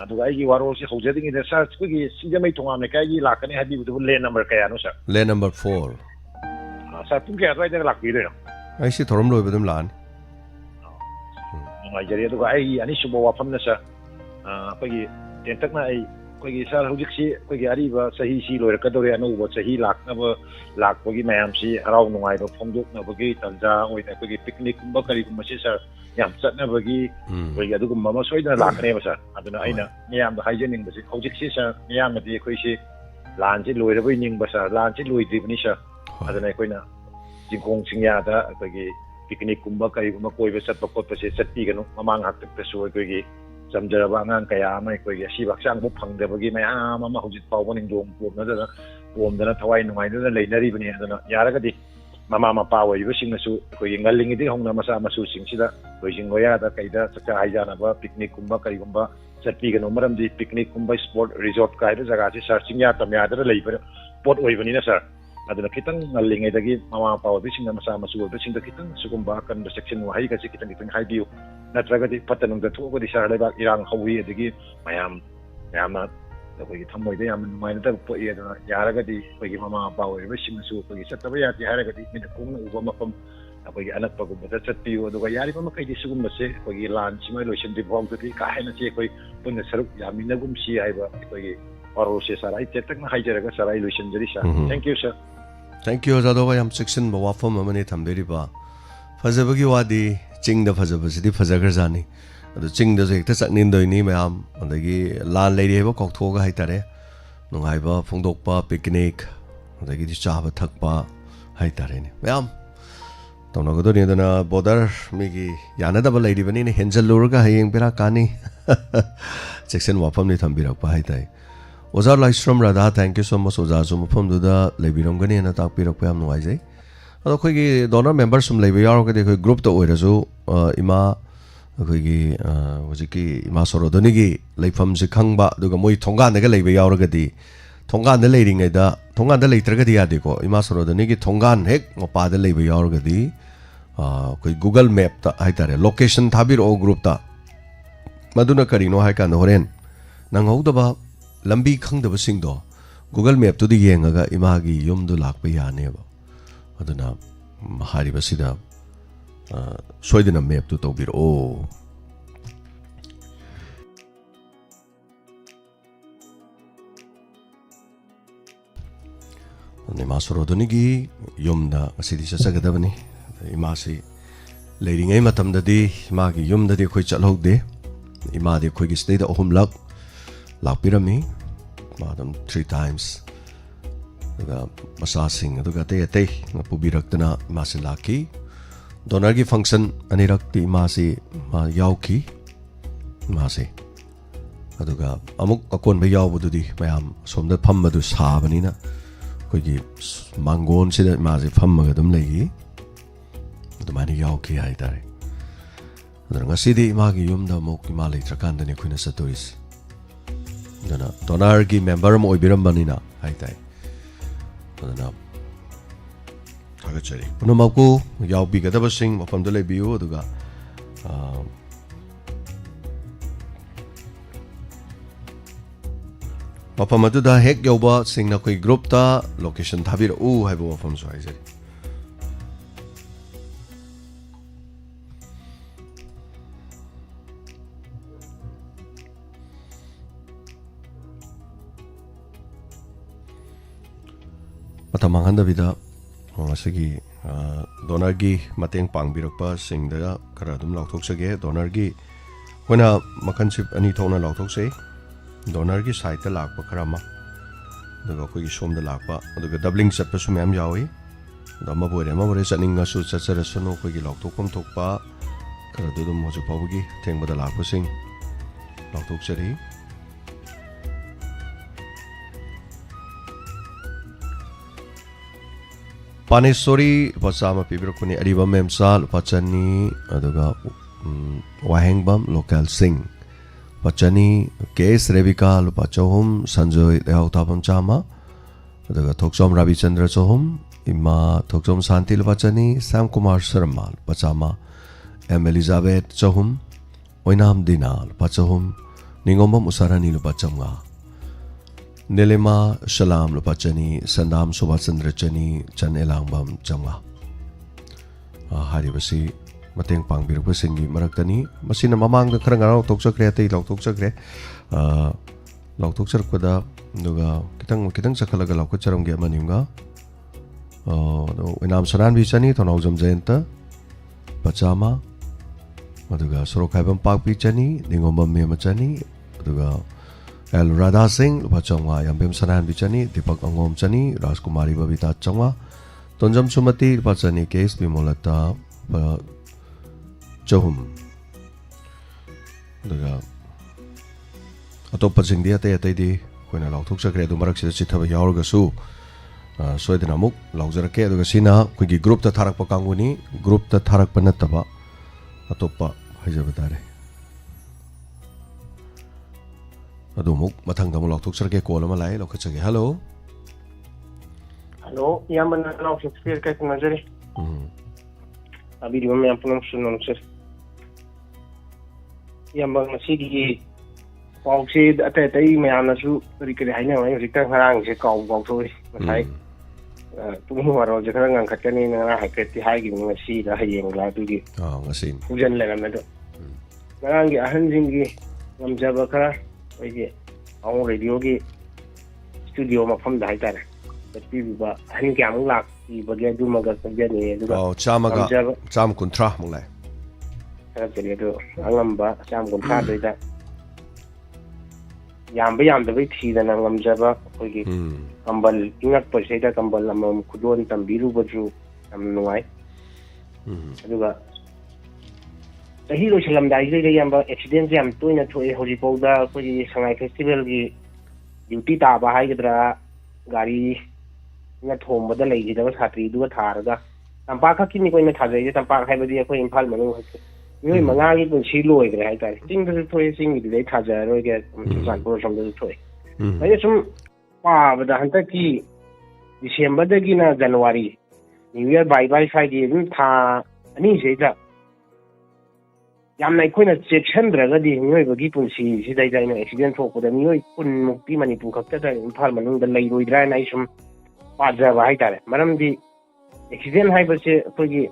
ꯑꯗꯨꯒ ꯑꯩꯒꯤ ꯋꯥꯔꯣꯜꯁꯦ ꯍꯧꯖꯗ꯭ꯔꯤꯉꯩꯗ ꯁꯔ ꯑꯩꯈꯣꯏꯒꯤ ꯁꯤꯡꯖꯃꯩ ꯊꯣꯉꯥꯝ ꯂꯩꯀꯥꯏꯒꯤ ꯂꯥꯛꯀꯅꯤ ꯍꯥꯏꯕꯤꯕꯗꯨꯕꯨ ꯂꯦꯟ ꯅꯝꯕꯔ ꯀꯌꯥꯅꯣ ꯁꯔ ꯂꯦꯟ ꯅꯝꯕꯔ 4 ꯁꯔ ꯄꯨꯡ ꯀꯌꯥ ꯑꯗꯨꯋꯥꯏꯗ ꯂꯥꯛꯄꯤꯗꯣꯏꯅꯣ ꯑꯩ ꯁꯤ ꯊꯧꯔꯝ ꯂꯣꯏꯕ ꯑꯗꯨꯝ ꯂꯥꯛꯑꯅꯤ ꯅꯨꯡꯉꯥꯏꯖꯔꯤ ꯑꯗꯨꯒ ꯑꯩꯒꯤ ꯑꯅꯤꯁꯨꯕ ꯋꯥꯐꯝꯅ ꯁꯔ ꯑꯩꯈꯣꯏꯒꯤ ꯇꯦꯟꯇꯛꯅ ꯑꯩ ꯑꯩꯈꯣꯏꯒꯤ ꯁꯥꯔ ꯍꯧꯖꯤꯛꯁꯤ ꯑꯩꯈꯣꯏꯒꯤ ꯑꯔꯤꯕ ꯆꯍꯤꯁꯤ ꯂꯣꯏꯔꯛꯀꯗꯧꯔꯦ ꯑꯅꯧꯕ ꯆꯍꯤ ꯂꯥꯛꯄꯒꯤ ꯃꯌꯥꯝꯁꯤ ꯍꯔꯥꯎ ꯅꯨꯡꯉꯥꯏꯕ ꯐꯣꯡꯗꯣꯛꯅꯕꯒꯤ ꯇꯥꯟꯖꯥ ꯑꯣꯏꯅ ꯑꯩꯈꯣꯏꯒꯤ ꯄꯤꯛꯅꯤꯛꯀꯨꯝꯕ ꯀꯔꯤꯒꯨꯝꯕꯁꯤ ꯁꯥꯔ ꯌꯥꯝ ꯆꯠꯅꯕꯒꯤ ꯑꯩꯈꯣꯏꯒꯤ ꯑꯗꯨꯒꯨꯝꯕ ꯑꯃ ꯁꯣꯏꯗꯅ ꯂꯥꯛꯀꯅꯦꯕ ꯁꯥꯔ ꯑꯗꯨꯅ ꯑꯩꯅ ꯃꯤꯌꯥꯝꯗ ꯍꯥꯏꯖꯅꯤꯡꯕꯁꯤ ꯍꯧꯖꯤꯛꯁꯤ ꯁꯥꯔ ꯃꯤꯌꯥꯝꯅꯗꯤ ꯑꯩꯈꯣꯏꯁꯤ ꯂꯥꯟꯁꯤ ꯂꯣꯏꯔꯕꯣꯏ ꯅꯤꯡꯕ ꯁꯥꯔ ꯂꯥꯟꯁꯤ ꯂꯣꯏꯗ꯭ꯔꯤꯕꯅꯤ ꯁꯥꯔ ꯑꯗꯨꯅ ꯑꯩꯈꯣꯏꯅ ꯆꯤꯡꯈꯣꯡ ꯆꯤꯡꯌꯥꯗ ꯑꯩꯈꯣꯏꯒꯤ ꯄꯤꯛꯅꯤꯛꯀꯨꯝꯕ ꯀꯔꯤꯒꯨꯝꯕ ꯀꯣꯏꯕ ꯆꯠꯄ ꯈꯣꯠꯄꯁꯦ ꯆꯠꯄꯤꯒꯅꯨ ꯃꯃꯥꯡ ꯍꯥꯛꯇꯛꯇꯁꯨ ꯑꯩꯈꯣꯏꯒꯤ ꯆꯝꯖꯔꯕ ꯑꯉꯥꯡ ꯀꯌꯥ ꯑꯃ ꯑꯩꯈꯣꯏꯒꯤ ꯑꯁꯤꯕ ꯍꯛꯆꯥꯡꯕꯨ ꯐꯪꯗꯕꯒꯤ ꯃꯌꯥꯝ ꯑꯃ ꯍꯧꯖꯤꯛ ꯐꯥꯎꯕ ꯅꯤꯡꯗꯣꯡ ꯄꯣꯝꯗꯅ ꯊꯋꯥꯏ ꯅꯨꯡꯉꯥꯏꯗꯅ ꯂꯩꯅꯔꯤꯕꯅꯤ ꯑꯗꯨꯅ ꯌꯥꯔꯒꯗꯤ ꯃꯃꯥ ꯃꯄꯥ ꯑꯣꯏꯔꯤꯕꯁꯤꯡꯅꯁꯨ ꯑꯩꯈꯣꯏꯒꯤ ꯉꯜꯂꯤꯉꯩꯗꯒꯤ ꯍꯧꯅ ꯃꯆꯥ ꯃꯁꯨꯁꯤꯡꯁꯤꯗ ꯂꯣꯏꯖꯤꯡ ꯂꯣꯌꯥꯗ ꯀꯩꯗ ꯆꯥꯛꯆꯥ ꯍꯩꯖꯥꯅꯕ ꯄꯤꯛꯅꯤꯛꯀꯨꯝꯕ ꯀꯔꯤꯒꯨꯝꯕ ꯆꯠꯄꯤꯒꯅꯨ ꯃꯔꯝꯗꯤ ꯄꯤꯛꯅꯤꯛꯀꯨꯝꯕ ꯁ꯭ꯄꯣꯔꯠ ꯔꯤꯖꯣꯔꯠ ꯀꯥꯏꯕ ꯖꯒꯥꯁꯤ ꯁꯥꯔ ꯆꯤꯡꯌꯥ ꯇꯝꯌꯥꯗ ꯂꯩꯕ ꯄꯣꯠ ꯑꯣꯏꯕꯅꯤꯅ ꯁꯥꯔ ꯑꯗꯨꯅ ꯈꯤꯇꯪ ꯉꯜꯂꯤꯉꯩꯗꯒꯤ ꯃꯃꯥ ꯃꯄꯥ ꯑꯣꯏꯕꯁꯤꯡꯅ ꯃꯆꯥ ꯃꯁꯨ ꯑꯣꯏꯕꯁꯤꯡꯗ ꯈꯤꯇꯪ ꯁꯤꯒꯨꯝꯕ ꯑꯀꯟꯕ ꯆꯦꯛꯁꯤꯟ ꯋꯥꯍꯩꯒꯁꯤ ꯈꯤꯇꯪ ꯍꯥꯏꯕꯤꯌꯨ ꯅꯠꯇ꯭ꯔꯒꯗꯤ ꯐꯠꯇ ꯅꯨꯡꯗ ꯊꯣꯛꯑꯒꯗꯤ ꯁꯥꯔ ꯂꯩꯕꯥꯛ ꯏꯔꯥꯡ ꯍꯧꯋꯤ ꯑꯗꯒꯤ ꯌꯥꯝꯅ ꯑꯩꯈꯣꯏꯒꯤ ꯊꯃꯣꯏꯗ ꯌꯥꯝꯅ ꯅꯨꯡꯉꯥꯏꯅꯗꯕ ꯄꯣꯛꯏ ꯑꯗꯨꯅ ꯌꯥꯔꯒꯗꯤ ꯑꯩꯈꯣꯏꯒꯤ ꯃꯃꯥ ꯃꯄꯥ ꯑꯣꯏꯔꯤꯕꯁꯤꯡꯅꯁꯨ ꯑꯩꯈꯣꯏꯒꯤ ꯆꯠꯇꯕ ꯌꯥꯗꯦ ꯍꯥꯏꯔꯒꯗꯤ ꯃꯤꯅ ꯀꯨꯡꯅ ꯎꯕ ꯃꯐꯝ ꯑꯩꯈꯣꯏꯒꯤ ꯑꯅꯛꯄꯒꯨꯝꯕꯗ ꯆꯠꯄꯤꯌꯨ ꯑꯗꯨꯒ ꯌꯥꯔꯤꯕ ꯃꯈꯩꯗꯤ ꯁꯤꯒꯨꯝꯕꯁꯦ ꯑꯩꯈꯣꯏꯒꯤ ꯂꯥꯟꯁꯤꯃ ꯂꯣꯏꯁꯤꯟꯗ꯭ꯔꯤ ꯐꯥꯎꯕꯗꯗꯤ ꯀꯥ ꯍꯦꯟꯅꯁꯤ ꯑꯩꯈꯣꯏ ꯄꯨꯟꯅ ꯁꯔꯨꯛ ꯌꯥꯃꯤꯟꯅꯒꯨꯝꯁꯤ ꯍꯥꯏꯕ ꯑꯩꯈꯣꯏꯒꯤ ꯋꯥꯔꯣꯜꯁꯦ ꯁꯥꯔ ꯑꯩ ꯇꯦꯟꯇꯛꯅ ꯍꯥꯏꯖꯔꯒ ꯁꯥꯔ ꯑꯩ ꯂꯣꯏꯁꯤꯟꯖꯔꯤ sir thank you sir thank you ꯑꯣꯖꯥꯗꯣ ꯌꯥꯝ ꯆꯦꯛꯁꯤꯟꯕ ꯋꯥꯐꯝ ꯑꯃꯅꯤ ꯊꯝꯕꯤꯔꯤꯕ ꯐꯖꯕꯒꯤ ꯋꯥꯗꯤ ꯆꯤꯡꯗ ꯐꯖꯕꯁꯤꯗꯤ ꯐꯖꯈ꯭ꯔꯖꯥꯠꯅꯤ ꯑꯗꯨ ꯆꯤꯡꯗꯁꯨ ꯍꯦꯛꯇ ꯆꯠꯅꯤꯡꯗꯣꯏꯅꯤ ꯃꯌꯥꯝ ꯑꯗꯒꯤ ꯂꯥꯟ ꯂꯩꯔꯤ ꯍꯥꯏꯕ ꯀꯥꯎꯊꯣꯛꯑꯒ ꯍꯥꯏꯇꯥꯔꯦ ꯅꯨꯡꯉꯥꯏꯕ ꯐꯣꯡꯗꯣꯛꯄ ꯄꯤꯛꯅꯤꯛ ꯑꯗꯒꯤꯗꯤ ꯆꯥꯕ ꯊꯛꯄ ꯍꯥꯏꯇꯥꯔꯦꯅꯦ ꯃꯌꯥꯝ ꯇꯧꯅꯒꯗꯣꯏꯅꯤ ꯑꯗꯨꯅ ꯕꯣर्डर ꯃꯤꯒꯤ ꯌꯥꯅꯗꯕ ꯂꯩꯔꯤꯕꯅꯤꯅ ꯍꯦꯟꯖꯜꯂꯨꯔꯒ ꯍꯌꯦꯡ ꯕꯦꯔꯥ ꯀꯥꯅꯤ ꯆꯦꯛꯁꯤꯟ ꯋꯥꯐꯝꯅꯤ ꯊꯝꯕꯤꯔꯛꯄ ꯍꯥꯏꯇꯥꯔꯦ ꯑꯣꯖꯥ ꯂꯥꯏꯁ꯭ꯔꯝ ꯔꯥꯙꯥ ꯊꯦꯡꯛ ꯌꯨ ꯁꯣ ꯃꯆ ꯑꯣꯖꯥꯁꯨ ꯃꯐꯝꯗꯨꯗ ꯂꯩꯕꯤꯔꯝꯒꯅꯤꯅ ꯇꯥꯛꯄꯤꯔꯛꯄ ꯌꯥꯝ ꯅꯨꯡꯉꯥꯏꯖꯩ ꯑꯗꯣ ꯑꯩꯈꯣꯏꯒꯤ ꯗꯣꯅꯔ ꯃꯦꯝꯕꯔ ꯁꯨꯝ ꯂꯩꯕ ꯌꯥꯎꯔꯒꯗꯤ ꯑꯩꯈꯣꯏ ꯒ꯭ꯔꯨꯞꯇ ꯑꯣꯏꯔꯁꯨ ꯏꯃꯥ ꯑꯩꯈꯣꯏꯒꯤ ꯍꯧꯖꯤꯛꯀꯤ ꯏꯃꯥ ꯁꯣꯔꯣꯗꯅꯤꯒꯤ ꯂꯩꯐꯝꯁꯤ ꯈꯪꯕ ꯑꯗꯨꯒ ꯃꯣꯏ ꯊꯣꯡꯒꯥꯟꯗꯒ ꯂꯩꯕ ꯌꯥꯎꯔꯒꯗꯤ ꯊꯣꯡꯒꯥꯟꯗ ꯂꯩꯔꯤꯉꯩꯗ ꯊꯣꯡꯒꯥꯟꯗ ꯂꯩꯇ꯭ꯔꯒꯗꯤ ꯌꯥꯗꯦꯀꯣ ꯏꯃꯥ ꯁꯣꯔꯣꯗꯅꯤꯒꯤ ꯊꯣꯡꯒꯥꯟ ꯍꯦꯛ ꯃꯄꯥꯗ ꯂꯩꯕ ꯌꯥꯎꯔꯒꯗꯤ ꯑꯩꯈꯣꯏ ꯒꯨꯒꯜ ꯃꯦꯞꯇ ꯍꯥꯏꯇꯥꯔꯦ ꯂꯣꯀꯦꯁꯟ ꯊꯥꯕꯤꯔꯛꯑꯣ ꯒ꯭ꯔꯨꯞꯇ ꯃꯗꯨꯅ ꯀꯔꯤꯅꯣ ꯍꯥꯏꯀꯥꯟꯗ ꯍꯣꯔꯦꯟ ꯅꯪꯍꯧꯗꯕ ꯂꯝꯕꯤ ꯈꯪꯗꯕꯁꯤꯡꯗꯣ ꯒꯨꯒꯜ ꯃꯦꯞꯇꯨꯗ ꯌꯦꯡꯉꯒ ꯏꯃꯥꯒꯤ ꯌꯨꯝꯗꯨ ꯂꯥꯛꯄ ꯌꯥꯅꯦꯕ ꯑꯗꯨꯅ ꯍꯥꯏꯔꯤꯕꯁꯤꯗ ꯁꯣꯏꯗꯅ ꯃꯦꯞꯇꯨ ꯇꯧꯕꯤꯔꯛꯑꯣ ꯏꯃꯥ ꯁꯣꯔꯣꯗꯅꯤꯒꯤ ꯌꯨꯝꯗ ꯉꯁꯤꯗꯤ ꯆꯠꯆꯒꯗꯕꯅꯤ ꯏꯃꯥꯁꯤ ꯂꯩꯔꯤꯉꯩ ꯃꯇꯝꯗꯗꯤ ꯏꯃꯥꯒꯤ ꯌꯨꯝꯗꯗꯤ ꯑꯩꯈꯣꯏ ꯆꯠꯍꯧꯗꯦ ꯏꯃꯥꯗꯤ ꯑꯩꯈꯣꯏꯒꯤ ꯁꯤꯗꯩꯗ 3ꯂꯛ ꯂꯥꯛꯄꯤꯔꯝꯃꯤ ꯑꯗꯨꯝ 3 times ꯑꯗꯨꯒ ꯃꯆꯥꯁꯤꯡ ꯑꯗꯨꯒ ꯑꯇꯩ ꯄꯨꯕꯤꯔꯛꯇꯅ ꯏꯃꯥꯁꯤ ꯂꯥꯛꯈꯤ ꯗꯣꯅꯔꯒꯤ ꯐꯪꯁꯟ ꯑꯅꯤꯔꯛꯇꯤ ꯏꯃꯥꯁꯤ ꯌꯥꯎꯈꯤ ꯏꯃꯥꯁꯤ ꯑꯗꯨꯒ ꯑꯃꯨꯛ ꯑꯀꯣꯟꯕ ꯌꯥꯎꯕꯗꯨꯗꯤ ꯃꯌꯥꯝ ꯁꯣꯝꯗ ꯐꯝꯕꯗꯨ ꯁꯥꯕꯅꯤꯅ ꯑꯩꯈꯣꯏꯒꯤ ꯃꯥꯡꯒꯣꯟꯁꯤꯗ ꯏꯃꯥꯁꯤ ꯐꯝꯃꯒ ꯑꯗꯨꯝ ꯂꯩꯈꯤ ꯑꯗꯨꯃꯥꯏꯅ ꯌꯥꯎꯈꯤ ꯍꯥꯏꯇꯥꯔꯦ ꯑꯗꯨꯅ ꯉꯁꯤꯗꯤ ꯏꯃꯥꯒꯤ ꯌꯨꯝꯗ ꯑꯃꯨꯛ ꯏꯃꯥ ꯂꯩꯇ꯭ꯔꯀꯥꯟꯗꯅꯤ ꯑꯩꯈꯣꯏꯅ ꯆꯠꯇꯣꯔꯤꯁꯤ ꯑꯗꯨꯅ ꯗꯣꯅꯔꯒꯤ ꯃꯦꯝꯕꯔ ꯑꯃ ꯑꯣꯏꯕꯤꯔꯝꯕꯅꯤꯅ ꯍꯥꯏꯇꯥꯔꯦ ꯑꯗꯨꯅ ꯊꯥꯒꯠꯆꯔꯤ ꯄꯨꯝꯅꯃꯛꯄꯨ ꯌꯥꯎꯕꯤꯒꯗꯕꯁꯤꯡ ꯃꯐꯝꯗ ꯂꯩꯕꯤꯌꯨ ꯑꯗꯨꯒ ꯃꯐꯝ ꯑꯗꯨꯗ ꯍꯦꯛ ꯌꯧꯕꯁꯤꯡꯅ ꯑꯩꯈꯣꯏ ꯒ꯭ꯔꯨꯞꯇ ꯂꯣꯀꯦꯁꯟ ꯊꯥꯕꯤꯔꯛꯎ ꯍꯥꯏꯕ ꯋꯥꯐꯝꯁꯨ ꯍꯥꯏꯖꯔꯤ ꯃꯇꯝ ꯃꯥꯡꯍꯟꯗꯕꯤꯗ ꯉꯁꯤꯒꯤ ꯗꯣꯅꯔꯒꯤ ꯃꯇꯦꯡ ꯄꯥꯡꯕꯤꯔꯛꯄꯁꯤꯡꯗ ꯈꯔ ꯑꯗꯨꯝ ꯂꯥꯎꯊꯣꯛꯆꯒꯦ ꯗꯣꯅꯔꯒꯤ ꯑꯩꯈꯣꯏꯅ ꯃꯈꯜꯁꯤ ꯑꯅꯤ ꯊꯣꯛꯅ ꯂꯥꯎꯊꯣꯛꯆꯩ ꯗꯣꯅꯔꯒꯤ ꯁꯥꯏꯠꯇ ꯂꯥꯛꯄ ꯈꯔ ꯑꯃ ꯑꯗꯨꯒ ꯑꯩꯈꯣꯏꯒꯤ ꯁꯣꯝꯗ ꯂꯥꯛꯄ ꯑꯗꯨꯒ ꯗꯕ꯭ꯂꯤꯡ ꯆꯠꯄꯁꯨ ꯃꯌꯥꯝ ꯌꯥꯎꯏ ꯑꯗꯣ ꯑꯃꯕꯨ ꯑꯣꯏꯔꯦ ꯆꯠꯅꯤꯡꯉꯁꯨ ꯆꯠꯆꯔꯁꯅꯨ ꯑꯩꯈꯣꯏꯒꯤ ꯂꯥꯎꯊꯣꯛꯐꯝ ꯊꯣꯛꯄ ꯈꯔꯗꯨ ꯑꯗꯨꯝ ꯍꯧꯖꯤꯛ ꯐꯥꯎꯕꯒꯤ ꯊꯦꯡꯕꯗ ꯂꯥꯛꯄꯁꯤꯡ ꯂꯥꯎꯊꯣꯛꯆꯔꯤ ꯄꯥꯅꯦꯁꯣꯔꯤ ꯂꯨꯄꯥ 100 ꯄꯤꯕꯤꯔꯛꯄꯅꯤ ꯑꯔꯤꯕ ꯃꯦꯝꯆꯥ ꯂꯨꯄꯥ 200 ꯑꯗꯨꯒ ꯋꯥꯍꯦꯡꯕꯝ ꯂꯣꯀꯦꯜ ꯁꯤꯡ ꯂꯨꯄꯥ 200 ꯀꯦꯁ ꯔꯦꯕꯤꯀꯥ ꯂꯨꯄꯥ 100 ꯁꯟꯖꯣꯏ ꯂꯩꯍꯥꯎ ꯊꯥꯐꯝ 100 ꯑꯗꯨꯒ ꯊꯣꯛꯆꯣꯝ ꯔꯥꯕꯤꯆꯟꯗ꯭ꯔ 100 ꯏꯃꯥ ꯊꯣꯛꯆꯣꯝ ꯁꯥꯟꯇꯤ ꯂꯨꯄꯥ 200 ꯁ꯭ꯌꯥꯝ ꯀꯨꯃꯥꯔ ꯁꯔꯃ ꯂꯨꯄा 100 एम एलिजाबेथ 100 ओइनाम दीना लुपा 100 निंगोमम उसारानी लुपा 100 नीलिमा सलाम लुपा 100 संदाम सुभाष चंद्र 100 चन एलांगबम 100 हारिबसी मतेंग पांगबिरबसिंगी मरक्तनी मसिना ममांगदा खरा ngaraw tokchakre atei lok tokchakre ꯂꯥꯎꯊꯣꯛꯆꯔꯛꯄꯗ ꯑꯗꯨꯒ ꯈꯤꯇꯪ ꯆꯈꯠꯂꯒ ꯂꯥꯎꯈꯠꯆꯔꯝꯒꯦ ꯑꯃꯅꯤ ꯑꯃꯒ ꯑꯣꯏꯅꯥꯝ ꯁꯅꯥꯟꯕꯤ ꯆꯅꯤ ꯊꯧꯅꯥꯎꯖꯝ ꯖꯌꯟꯇ ꯄꯆꯥꯃ ꯑꯗꯨꯒ ꯁꯣꯔꯣꯛꯈꯥꯏꯕꯝ ꯄꯥꯛꯄꯤ ꯆꯅꯤ ꯅꯤꯡꯉꯣꯝꯕꯝ ꯃꯦꯝꯃ ꯆꯅꯤ ꯑꯗꯨꯒ एल राधा सिंह लुपा चौवा यंबेम सनान बिचनी दीपक अंगोम चनी राजकुमारी बबीता चौवा तोंजम सुमति लुपा चनी केस बिमोलता चहुम दगा अतोपसिंग दिया ते कोइना लाउथोक सकरे दु मरक सिदा चिथब यावरगसु सोयदना मुक लाउजरके अदुगा सिना कोइगी ग्रुप ता थारक प कांगुनी ग्रुप ता थारक प नतबा अतोपा हाइजब तारे अदुमुक मथंग दमु लाउथोकसरके कॉल अमा लाए लौखचगे हेलो हेलो यामन लाउथोकसर के नजरे अभी दिम मैं अपना सुनन सर यामन मसीगी पाउसे अते तई मयानसु करी करी हाइना वइ रिक्ता हरांग से काउ थोइ मसाई तुम वारो जखरा ngang खटकनी ना हाइकेति हाइगी ngasi da hayeng la tugi ngasi fujan la na do ngangi ahan jingi ngamjaba khara ओइगे आउ रेडियो की स्टूडियो मफम दा हाइतारे बत्ती बिबा हन क्या मुग लाक की बगे दु मगा सजने दुगा चाम कुंत्रा मुलाय खरा चले दो अंगमबा चाम कुंत्रा दोइदा यामबे यामदबे थीदना ngमजबा ओइगे कंबल इंगक पसेदा कंबल अमम खुदोन तंबीरु बजु हम नुवाई दुगा सही लोचलम दाइजे याम एक्सीडेंट से हम तोइना थोए होजी पौदा कोई संगाई फेस्टिवल की ड्यूटी ताबा हाइगद्रा गाड़ी ना थोमबदा लेजिदबा छात्री दुगा थारगा तंपा खकिनि कोइना थाजैजे तंपा हाइबदी अखोइ इम्फाल मनु मियोइ मंगागी पुंसी लोइग्रे हाइतारे चिंगदसु थोए चिंगी दे थाजारोइगे जानपुर समदसु थोए अय सुम पाबदा हंतकी दिसंबरदगी ना जनवरी न्यू ईयर बाय फ्राइडे था अनि सेदा यामना अखोइना चेक्सनद्रगदी मियोइबगी पुंसी सिदाइदाइना एक्सीडेंट थोकपदा मियोइ कुन मुक्ति मणिपुर खक्तदा इम्फाल मनुंगदा लैरोइद्राना आइसुम पाजबा हाइतारे मरमदी एक्सीडेंट हाइबसे अखोइगी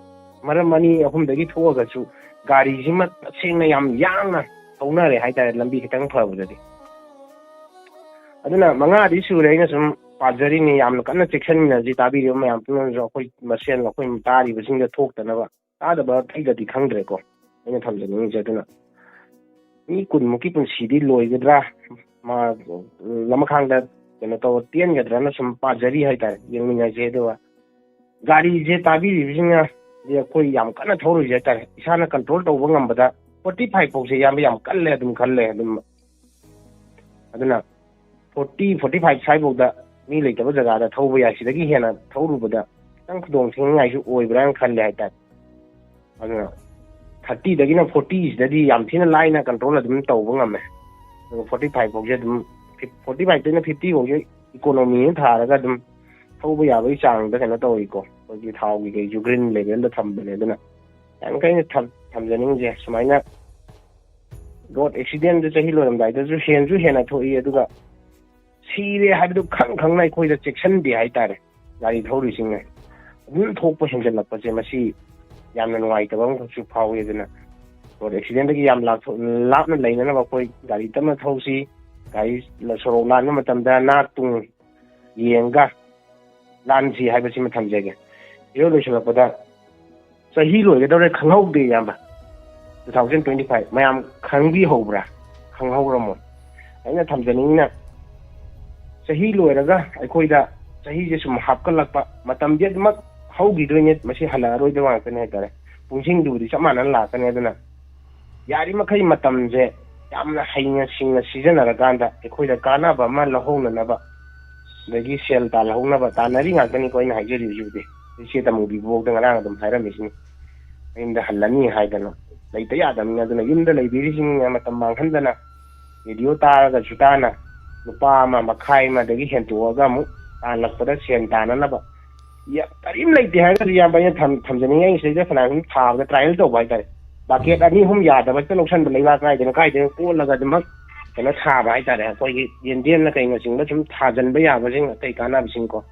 मरम मनी अहुमदगी थोगसु गाड़ी सिमा तसेंगना याम यांगना थौनारे हाइतारे लंबी खितंग फबददी अदुना मंगादी सुरेना सुम पाजरिनी यामना कन्ना चेक्सनना जी ताबिरियो मयाम पुनजो अखोइ मसेन अखोइ तारी बसिंगदा थोक्तनबा तादबा थैगदी खंगद्रेको अने थमजनी जदुना मी कुनमुकी पुंसीदी लोइगद्रा मा लमखांगदा केनो तो तेनगद्राना सुम पाजरी हाइतारे यंगमिनाइ जेदवा गाड़ी जे ताबिरि बिसिंगा जे कोई याम कन्ना थौरु जेतारे इसाना कंट्रोल तौबा ngambada 45 पौसे याम कल्ले अदुम खल्ले अदुम अदुना 40-45 साइबौदा मी लेतबा जगादा थौबा यासिदगी हेना थौरुबदा तंग खुदोंग सिंगाइसु ओइब्रान खल्ले हाइतारे अदुना 30 दगिना 40 ददी याम थिना लाइना कंट्रोल अदुम तौबा ngame 45 पौसे अदुम 45 तैना 50 पौसे इकोनॉमी थारगा अदुम थौबा याबै चांगदा केनो तौइको ओगी थाउगी गै जु ग्रीन लेवल दा थम्बने अदुना याम काइना थमजनिंजे सुमाइना रोड एक्सीडेंट चही लोरमदाइदा जु हेना थोइ अदुगा सीरे हाबिदु खंगना कोइदा चेक्शन दि हाइतारे गाड़ी थौरि सिंगे अदुम थोकपो हेंजलकपसे मसी यामना नुवाइतबा अमखसु फावि अदुना रोड एक्सीडेंट दगी याम लापना लैनना कोइ गाड़ी तमना थौसी गाड़ी सरोक लानबा मतमदा नाक तुंग येंगा लानसी हाइबसि थमजेगे यो लोइसलपदा सही लोइगदौरे खंगहौदे यामा 2025 मयाम खंगबि हौब्रा खंगहौरमो अइना थमजनिंगना सही लोइरगा अखोइदा सही जे सुम हापकलकपा मतम जेदमक हौगिदोइने मसी हलारोइदा वांकने हाइतारे पुंसिंग दुबुदि समानन लाकने अदुना यारि मखै मतम जे यामना हैना सिंगना सिजनरगांदा अखोइदा कानाबा मा लहौननबा दगी सेल तालहौनबा तानरी गाकनी कोइना हाइजरि जुदे से तमुबि बोगदा ngara adum hairamisini inda hallani haidana laita yadamina aduna yumda leibirisin matam manghandana video taraga chutana nupa ma makhai ma dagi hentuaga mu tanlakpada sen tananaba ya tarim leite haga ya baya thamjani ai seja fanang thaga trial to bai tai bucket ani hum yadaba te loksan leila kai dena kai de ko laga demak kana tha bai ta de koi yendien na kai ngasing da chum thajan ba ya ba jing kai kana bising ko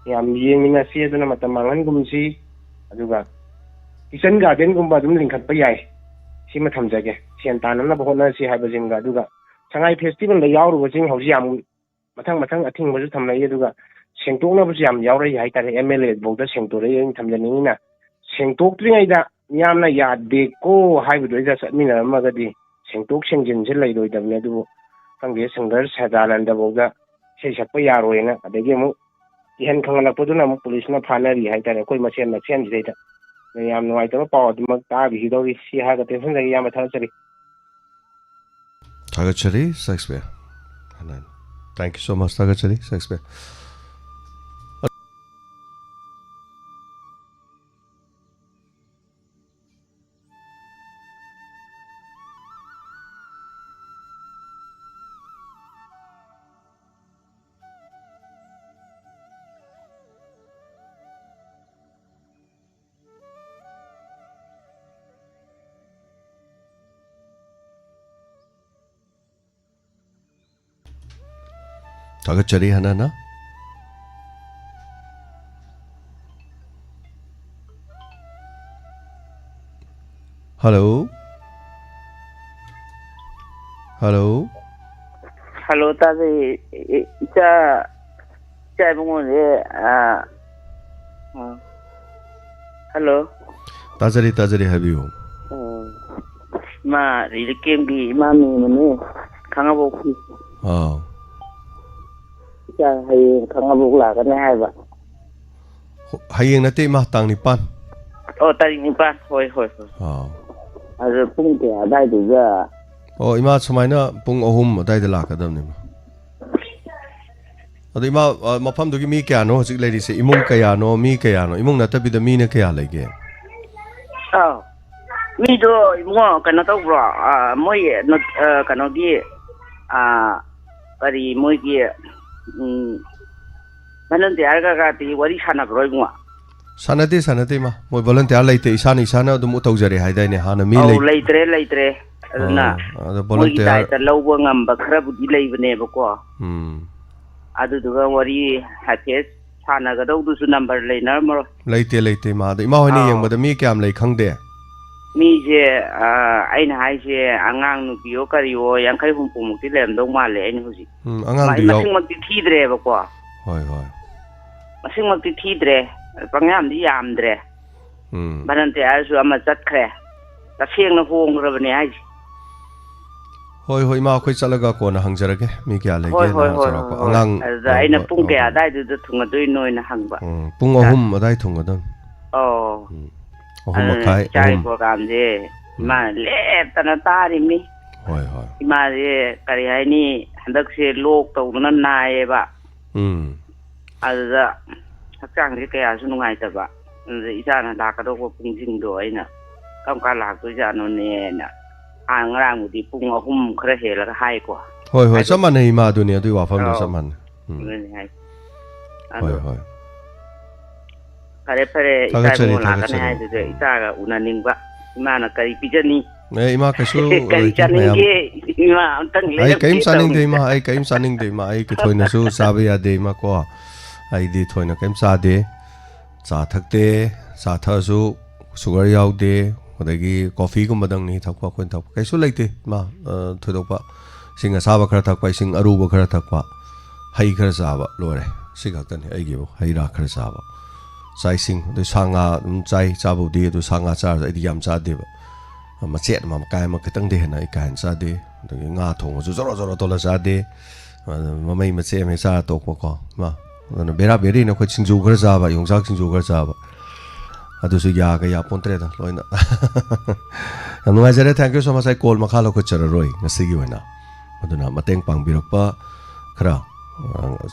याम येंगिना सेदना मतम मांगन गुमसी अदुगा kitchen garden गुम्बा दुम लिंखत प याय सिमा थमजगे सेन तानना बहोना सि हाइबा जिंगा अदुगा Sangai festival da yaurubasing hauji yam mathang athingbasu thamlai aduga sengtoknabasu yam yaurai haitare MLA bauda sengtore yin thamjaningina sengtoktringaida yamna yade ko haibudo ida satmina amagadi sengtok sengjin je laidoi damne du kangge sangar sadalan da bauda sei sakpa yaroina adagi mu ihan khangalakpaduna mu police na phanari haitare koi masen na chen jidaita yam noi ta paw dum ta bi hidori si ha ga tension da yam thachari Tagachari Shakespeare. Thank you so much, Tagachari Shakespeare. Tagachari Hanana. Hello. Hello. Hello, Tadi. Cha bungo hello. Tajari have you? Ma rikem gi mami mane khangaboki. Oh. Cha hay khangabok la kan hai ba. Hayeng nate ma tang ni pan. Oh, tari ni pan. Hoi. Oh. Ada pung ke adai du ga. Oh, ima sumaina pung ohum adai de la kadam ni. Ado ima mafam du gi mi kya no hojik lady se imung kaya no mi kaya no imung na tabi da mi ne kaya lege. Oh. Mi do mo kana to bro moi no kana gi pari moi gi volunteer ga ti wari sana groi mo sanate ma moi volunteer laite isana dum utawjare haidai ne hana mi leitre aduna volunteer ta lawbo ngam ba khara budi leibne ba ko adu duga wari hake sana ga do du su number leina mo leite ma da ima hoini yeng bada mi kyam lei khangde mi je aina hai je angang nu biyo kariyo yang khai hum pum ti lem dong ma le ain huji angang di yaw masing mak ti thidre ba ko hoi masing mak ti thidre pangam di yam dre banan te asu ama chat khre ta sieng na hong rabane ai hoi ma khoi chalaga ko na hangjarage mi kya lege na jara ko angang aina pung ke adai du thunga doi noi na hangba pung ahum adai thunga don oh ohum kai chai program je ma le tana tari mi hoi ma je kari hai ni handak se lok to na nae ba ada hakang je kaya su nungai ta ba isa na da ka do ko pung jing do aina kam ka la ko ja no ne na angrang mu di pung ahum khra he la hai ko hoi saman nei ma du ne du wa pham do saman hoi Pare isa mo la kan hai de isa ga unaning ba imana kari pijani ima kasu kari chaning ge ima antang le ai kaim saning de ma ai ke thoina su sabe ya de ma ko ai di thoina kaim sa de cha thakte sa tha su sugar yaw de odagi coffee gum badang ni thakwa khon thak kaisu leite ma thoidokpa singa saba khara thakpa sing aruba khara thakpa hai khara saba lore sigaktan ai ge hai ra khara saba sai sing du sanga chai chabu di du sanga char ai yam cha de ma chet ma kai ma ketang de na kai cha de du nga thong ju zoro to la cha de ma mai ma che me sa to ko ma na bera beri na ko chinju khar cha ba yong sa chinju khar cha ba adu su ya ga ya pontre da loina anu ga jare thank you so much ai call ma khala ko chara roi ngasi gi wena aduna mateng pang birak pa khara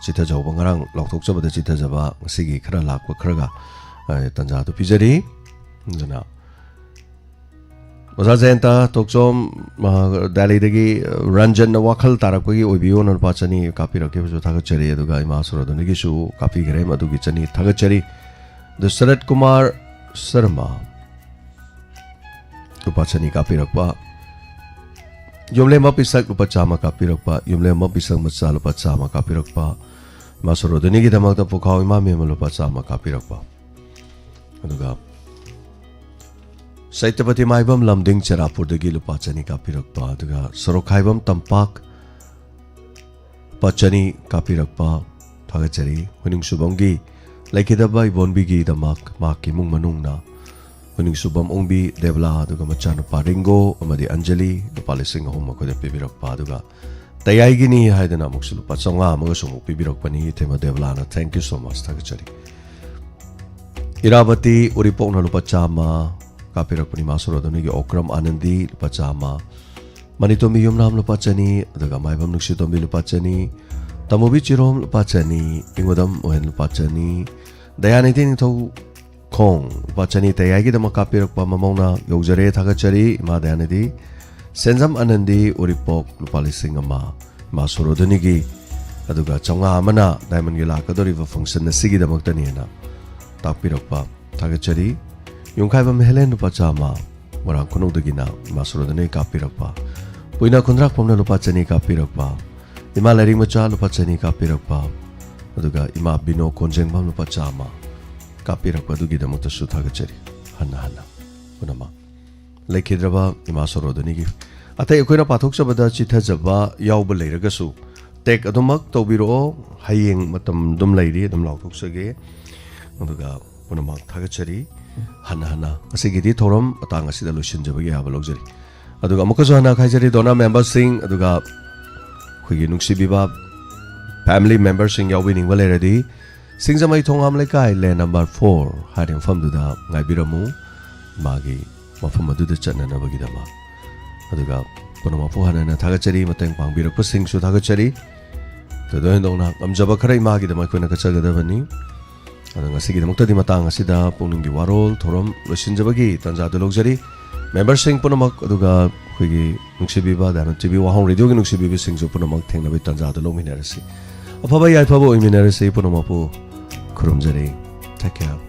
chitha jaw bangarang lokthok chaba da chitha jaba sigi khara lakwa khara ga tanja tu pijari jana oza jenta tokchom dali dagi ranjan na wakhal tarak pagi obiyo na pachani kapi rakhe bu thaga chari aduga ima sura doni gi su kapi gre ma dugi chani thaga chari Dusrat Kumar Sharma upachani kapi rakpa Yumle mapisak lupa chama kapi rakpa yumle mapisak matsa lupa chama kapi rakpa masuro doni gi damak ta pukhaw ima me lupa chama kapi rakpa aduga Saitapati Maibam Lamding Cherapur dagi lupa chani kapi rakpa aduga Sorokhaibam Tampak lupa chani kapirapa thagachari huning subamgi laikidaba ibonbigi damak maki mung manungna huning subam ongbi devla aduga machanu paringo amadi anjali lupa lising ahum makoda pibirakpa aduga tayaigini haidana muksu lupa chonga amaga sumu pibirakpani tema devla na thank you so much thagachari Irabati uripok na lupa chama kapirakpani masurodoni gi okram anandi lupa chama Manitomi yumnam lupa chani daga maibam nuksitomi lupa chani Tamubi chirom lupa chani ingodam ohen lupa chani Dayaniti ningtau kong lupa chani tayagi dama kapirakpa mamona yaujare thagachari ima dayaniti Senzam anandi uripok lupa lising ama masurodoni gi aduga chonga amana diamond gi lakadori va function na sigi damaktani na takpirakpa thagachari yungkhaibam helen lupa chama morang kunodagina masurodoni kapirakpa Puina kontrak pamna lupa chani kapirakpa ima laring macha lupa chani kapirakpa aduga ima bino konjeng bam lupa chama kapirakpa dugi damakta su thagachari hanna punama laikhidraba ima sorodoni gi atai akoina pathok chabada chitha jaba yawba leiragasu tek adumak tobiro hayeng matam dum leiri dum lauthok sage aduga punama thagachari hanna asigidi thoram atang asida losin jabagi haba logjari aduga amukasu hana khaijari dona member sing aduga khigi nungsi biba family member sing yawi ning wale ready singjamai thongam lekai le number 4 haring fam duda ngai biramu magi mafam aduda channa na bagi dama aduga kono mapu hana na thagachari mateng pangbirak pasing su thagachari tadoi dongna amjaba kharai magi dama koina kachagadabani aduga sigi damakta di matang asida pungningi warol thoram losinjabagi tanja du logjari member sing punamak aduga khigi nungsibiba dana tv wahong radio gi nungsibibi singju punamak thengna bi tanja du lominarasi afaba yai phabo iminarasi punamapu khurumjari take care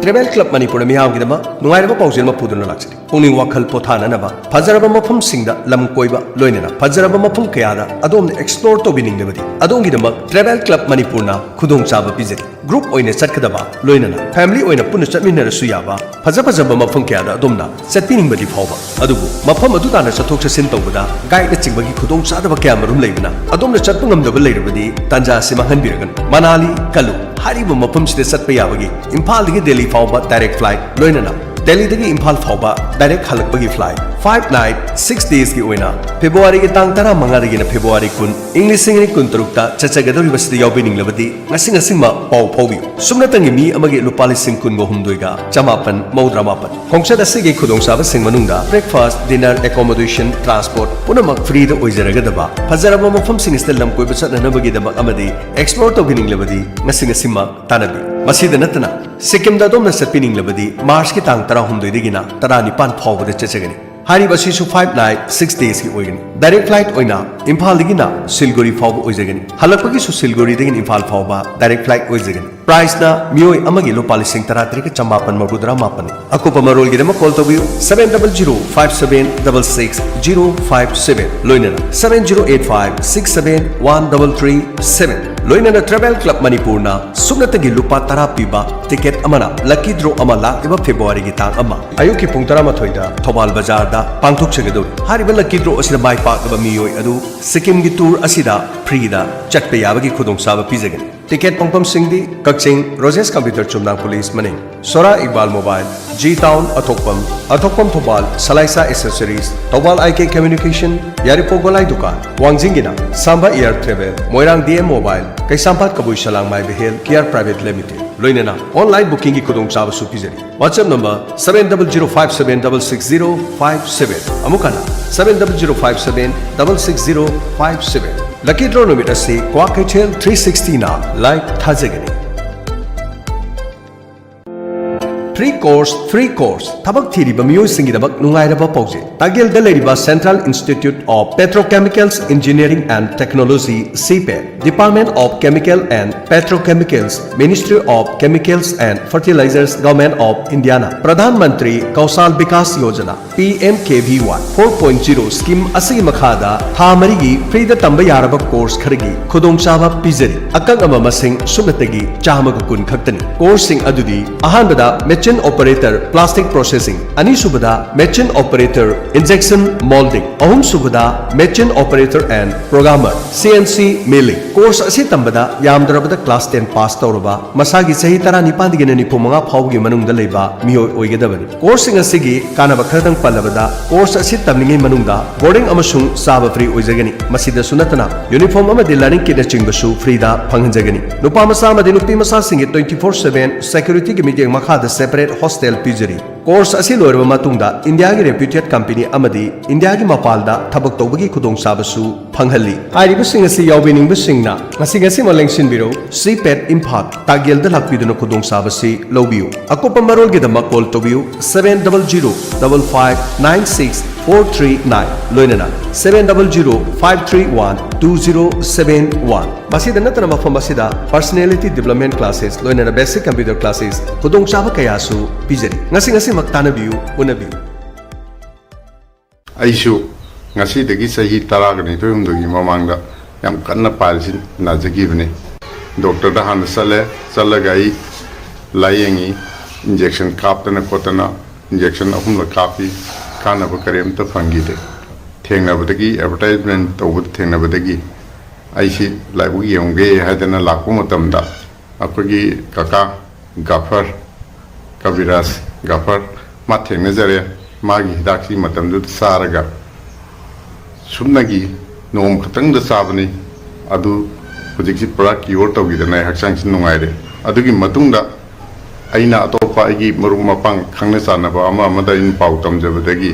Travel Club Manipur miyam gidama nungairaba paujel ma puduna laksari pungning wakhal pothana naba fajaraba mafum singda lam koiba loinena fajaraba mafum kayada adom explore to bining lebadi adom gidama Travel Club Manipur na khudong chaba pijari group oine chatkadaba loinena family oine punna chatminara suyaba fajaba mafum kayada adomna chatpining badi phawba adubu mafam adu dana chathok chasin tawbada guide chingbagi khudong chadaba kayamarum leibna adomna chatpungam daba leirabadi tanja sima hanbiragan Manali Kalu hariba mafam sida chatpa yabagi Imphal digi Delhi fawba direct flight loinana Delhi dagi Imphal fawba direct halakbagi flight 5 night 6 days ki oina February ki tang tara manga dagi na February kun English singri kun tarukta chachagadori basida yawbining labadi ngasing ma paw phawbi sumna tangi mi amagi lupali sing kun go humdoiga chamapan maudra mapan khongchada sigi khudong saba sing manungda breakfast dinner accommodation transport punamak free da oijaragadaba fajaraba mafam sing istal lam koi bachat nanabagi dabak amadi explore to bining labadi ngasing ma tanabi masida natana Sikkim da dom na satpining labadi March ki tang tara humdoi digina tara nipan phawbada chachagani Hari basi su 5 night 6 days ki oigani direct flight oina Imphal digina Silguri phawba oijagani halakpagi su Silguri digin Imphal phawba direct flight oijagani price na mioi amagi lupali sing tara trika chamapan mabudra mapan akupa marol gidama call to view 70057666057 loinana 7085671337 loinana Travel Club Manipur na sugnatagi lupa tara piba ticket amana lucky draw amala iba February gi tang ama ayuki pung 13 da Thobal Bazar da pangthok chagedori hariba lucky draw asida mai pak ba mioi adu Sikkim gi tour asida free da chatpe yabagi khudong saba pijagani ticket pangpam singdi Kakching Roses Computer Chumnang Police Maning Sora Iqbal Mobile G Town Athokpam Thobal Salaisa Accessories Thobal IK Communication Yaripo Golai Dukan Wangjingina Samba Air Travel Moirang DM Mobile Kaisampat Kabui Salang Mai Behel Care Private Limited loinena online booking ki khudong chaba su pijari WhatsApp number 7005766057 amukana 7005766057 Lucky draw number se kwa kaichel 360 na like thajagani free course tabak thiriba miyoy singidabak nungairaba pawje tagel da leriba Central Institute of Petrochemicals Engineering and Technology CPET Department of Chemical and Petrochemicals Ministry of Chemicals and Fertilizers Government of Indiana Pradhan Mantri Kausal Vikas Yojana PMKVY 4.0 scheme asigi makhada tha marigi free da tamba yaraba course kharigi khudong chaba pizari akang ama masing sumatagi chamaga kun khaktani course sing adudi ahanbada machine operator plastic processing ani subada machine operator injection molding ahum subada machine operator and programmer CNC milling course asi tambada yamdrabada class 10 pass tawraba masagi sahi tara nipan digena ni phumanga phawgi manungda leiba mihoy oigedabani course sing asigi kanaba khadang palabada course asi tamningi manungda boarding amasung saba free oijagani masida sunatana uniform amadi learning kit chingbasu free da phanganjagani nupa masa amadi nupi masa singi 24/7 security gi meeting makhada separate hostel pijari course asi loirba matungda India gi reputed company amadi India gi mapalda thabak tawbagi khudong sabasu phanghalli hairibu sing asi yawbining busingna ngasi malengsin biro CPET Imphal tagel da lakpiduna khudong sabasi lobiu akopa marol gi dama call tobiu 7005596 loinana 700531207 masida natana mafam masida personality development classes loinana basic computer classes khudong chaba kayasu pijari ngasi maktana biu unabiu aishu ngasi dagi sahi taragani toyumdogi mamangda yam kanna palsin najagibne doctor da han salagai layengi injection kaptana kotana injection ahumla kapi kana bakarem ta phangide thengna badagi advertisement tawud thengna badagi aisi laibu yongge hadana lakku matamda akogi kaka gafar kabiras gafar ma thengna jare magi hidaksi matamdu saraga sumnagi nom khatang da sabani adu hujiksi pura cure tawgidana haksang sin nungaire adugi matungda aina atopa agi marum mapang khangna sanaba ama amada in pau tamjabadagi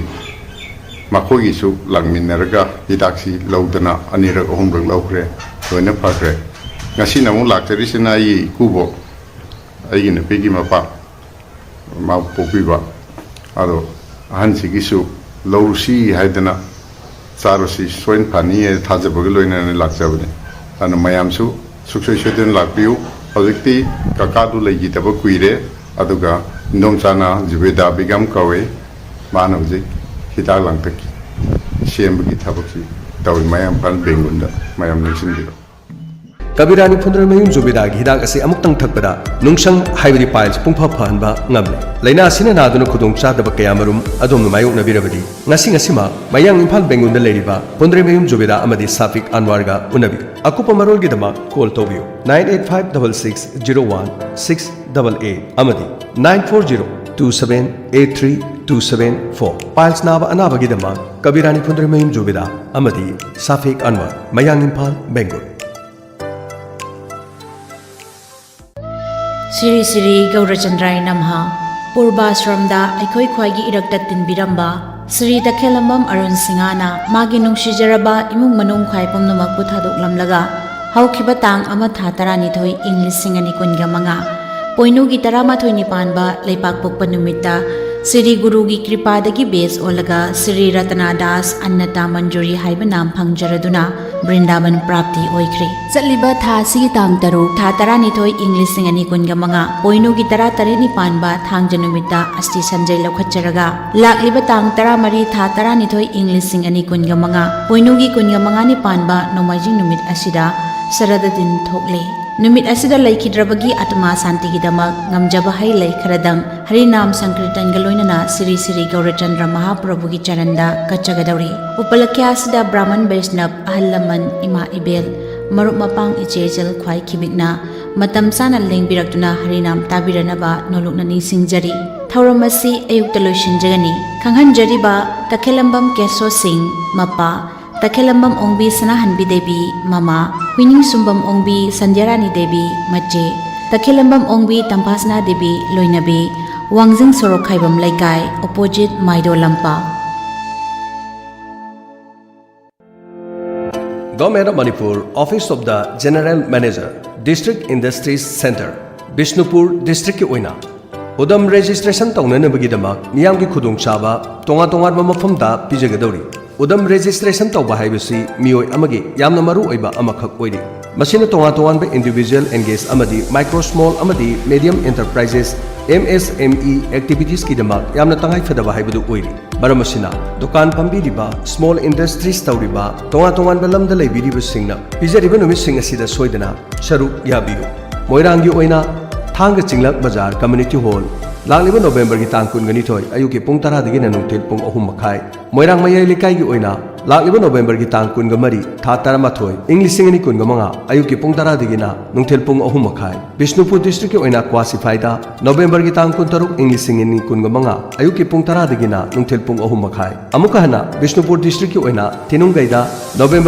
makogi su langminaraga hidaksi laudana anirak ohumrak laukre loina phakre ngasi namu laktari sina yi kubo agi na pegi mapa ma popiba ado ahansi gisu laurusi haidana sarusi soin phani thajabagi loina lakjabani ana mayamsu suksoi seden lakpiu hojikti kakadu leigi taba kuire aduga nomchana jubeda bigam kawe mana hojik hidak langtaki sembagi thabaki tawi mayam pan bengunda mayam nisindiro Kabirani Phundra Mayum Jubida hidak asi amuktang thakpada nungsang haibri piles pungpha phanba ngamle laina sina naduna khudong chadaba kayamarum adom mayuk nabirabadi ngasi ma mayang Imphal Bengunda leriba Phundra Mayum Jubida amadi Safik Anwarga unabi akupa marol gidama call tobiu 9856016888 amadi 9402783274 piles naba anaba gidama Kabirani Phundra Mayum Jubida amadi Safik Anwar mayang Imphal Bengal Siri Siri Gaurachandrai Namha Purbashramda Aikoi Khwaigi Irakta Tinbiramba Sri Takhelambam Arun Singana Magi Nungsijaraba Imung Manung Khwai Pumnamak Puthaduk Lamlaga Haukiba Tang Ama Tha Taranithoi Ing Lising Ani Kunga Manga Poinugi Taramathoi Nipanba Leipak Pokpa Numitta Sri Gurugi Kripadagi Base Olaga Sri Ratana Das Annata Manjuri Haiba Nam Phangjaraduna Brindaban Prapti Oikri Satliba Tha Sigi Tang Taru Tha Taranithoi Ing Lising Ani Kunga Manga Poinugi Tara Tareni Panba Thangja Numita Asti Sanjay Laukhatjaraga Lakliba Tang Taramari Tha Taranithoi Ing Lising Ani Kunga Manga Poinugi Kunga Manga Ni Panba Nomaijing Numit Asida Saradadin Thokle Numit asida laikidrabagi atma santigidamak ngamjaba hai lai kharadang Harinam Sankirtan galoinana Siri Siri Gaurachandra Mahaprabhugi charanda kachagadauri Upalakya asida Brahman Vaishnav Ahallaman Ima Ibel Marup Mapang Ichejel Khwai Kibikna Matam sana lengbirakuna Harinam tabiranaba nolokna ningsingjari Thauramasi ayukta loishinjagani Khanghanjariba Takhelambam Keso Singh Mapa Takhelambam Ongbi Sanahanbi Devi Mama Huining Sumbam Ongbi Sandhyarani Devi Mache Takhelambam Ongbi Tampasna Devi Loinabi Wangjing Sorokhaibam Laikai Opposite Maido Lampa Government of Manipur Office of the General Manager District Industries Center Bishnupur District ki oina उदम registration तौननबगीदमक मियामगी खुदोंचाबा तोंगा तोंगानबा मफमदा पिजगदौरी उदम registration तौबा हाइबसी मियोय अमगी यामना मरु ओइबा अमखक ओइरी मसिना तोंगा तोंगानबा इंडिविजुअल एंगेज अमदी माइक्रो स्मॉल अमदी मीडियम एंटरप्राइजेस MSME एक्टिविटीज की दमक यामना तंगाई फदबा हाइबदु ओइरी मरमसिना दुकान पंबीरिबा स्मॉल इंडस्ट्रीज तौरिबा तोंगा तोंगानबा लमदा लेबिरिबा सिंगना पिजरिबा नुमिसिंग असिदा सोइदना सरुक याबियु मोइरांगी ओइना थांग चिंगलक बाजार कम्युनिटी हॉल लालिबा नवंबर की तांग कुनगनिथोय अयुकी पुंग 10 दगी नुंगथिल पुंग 3 मखाई मोइरांग मयाई लिकाई की ओइना लालिबा नवंबर की तांग कुनगमरी था 13 इंग्लिशिंग कुनगमंगा अयुकी पुंग 10 दगी नुंगथिल पुंग 3 मखाई बिष्णुपुर डिस्ट्रिक्ट की ओइना क्वासिफाइदा नवंबर की तांग 13 इंग्लिशिंग कुनगमंगा अयुकी पुंग 10 दगी नुंगथिल पुंग 3 मखाई अमुका हना बिष्णुपुर डिस्ट्रिक्ट की ओइना तिनुंगैदा नवंबर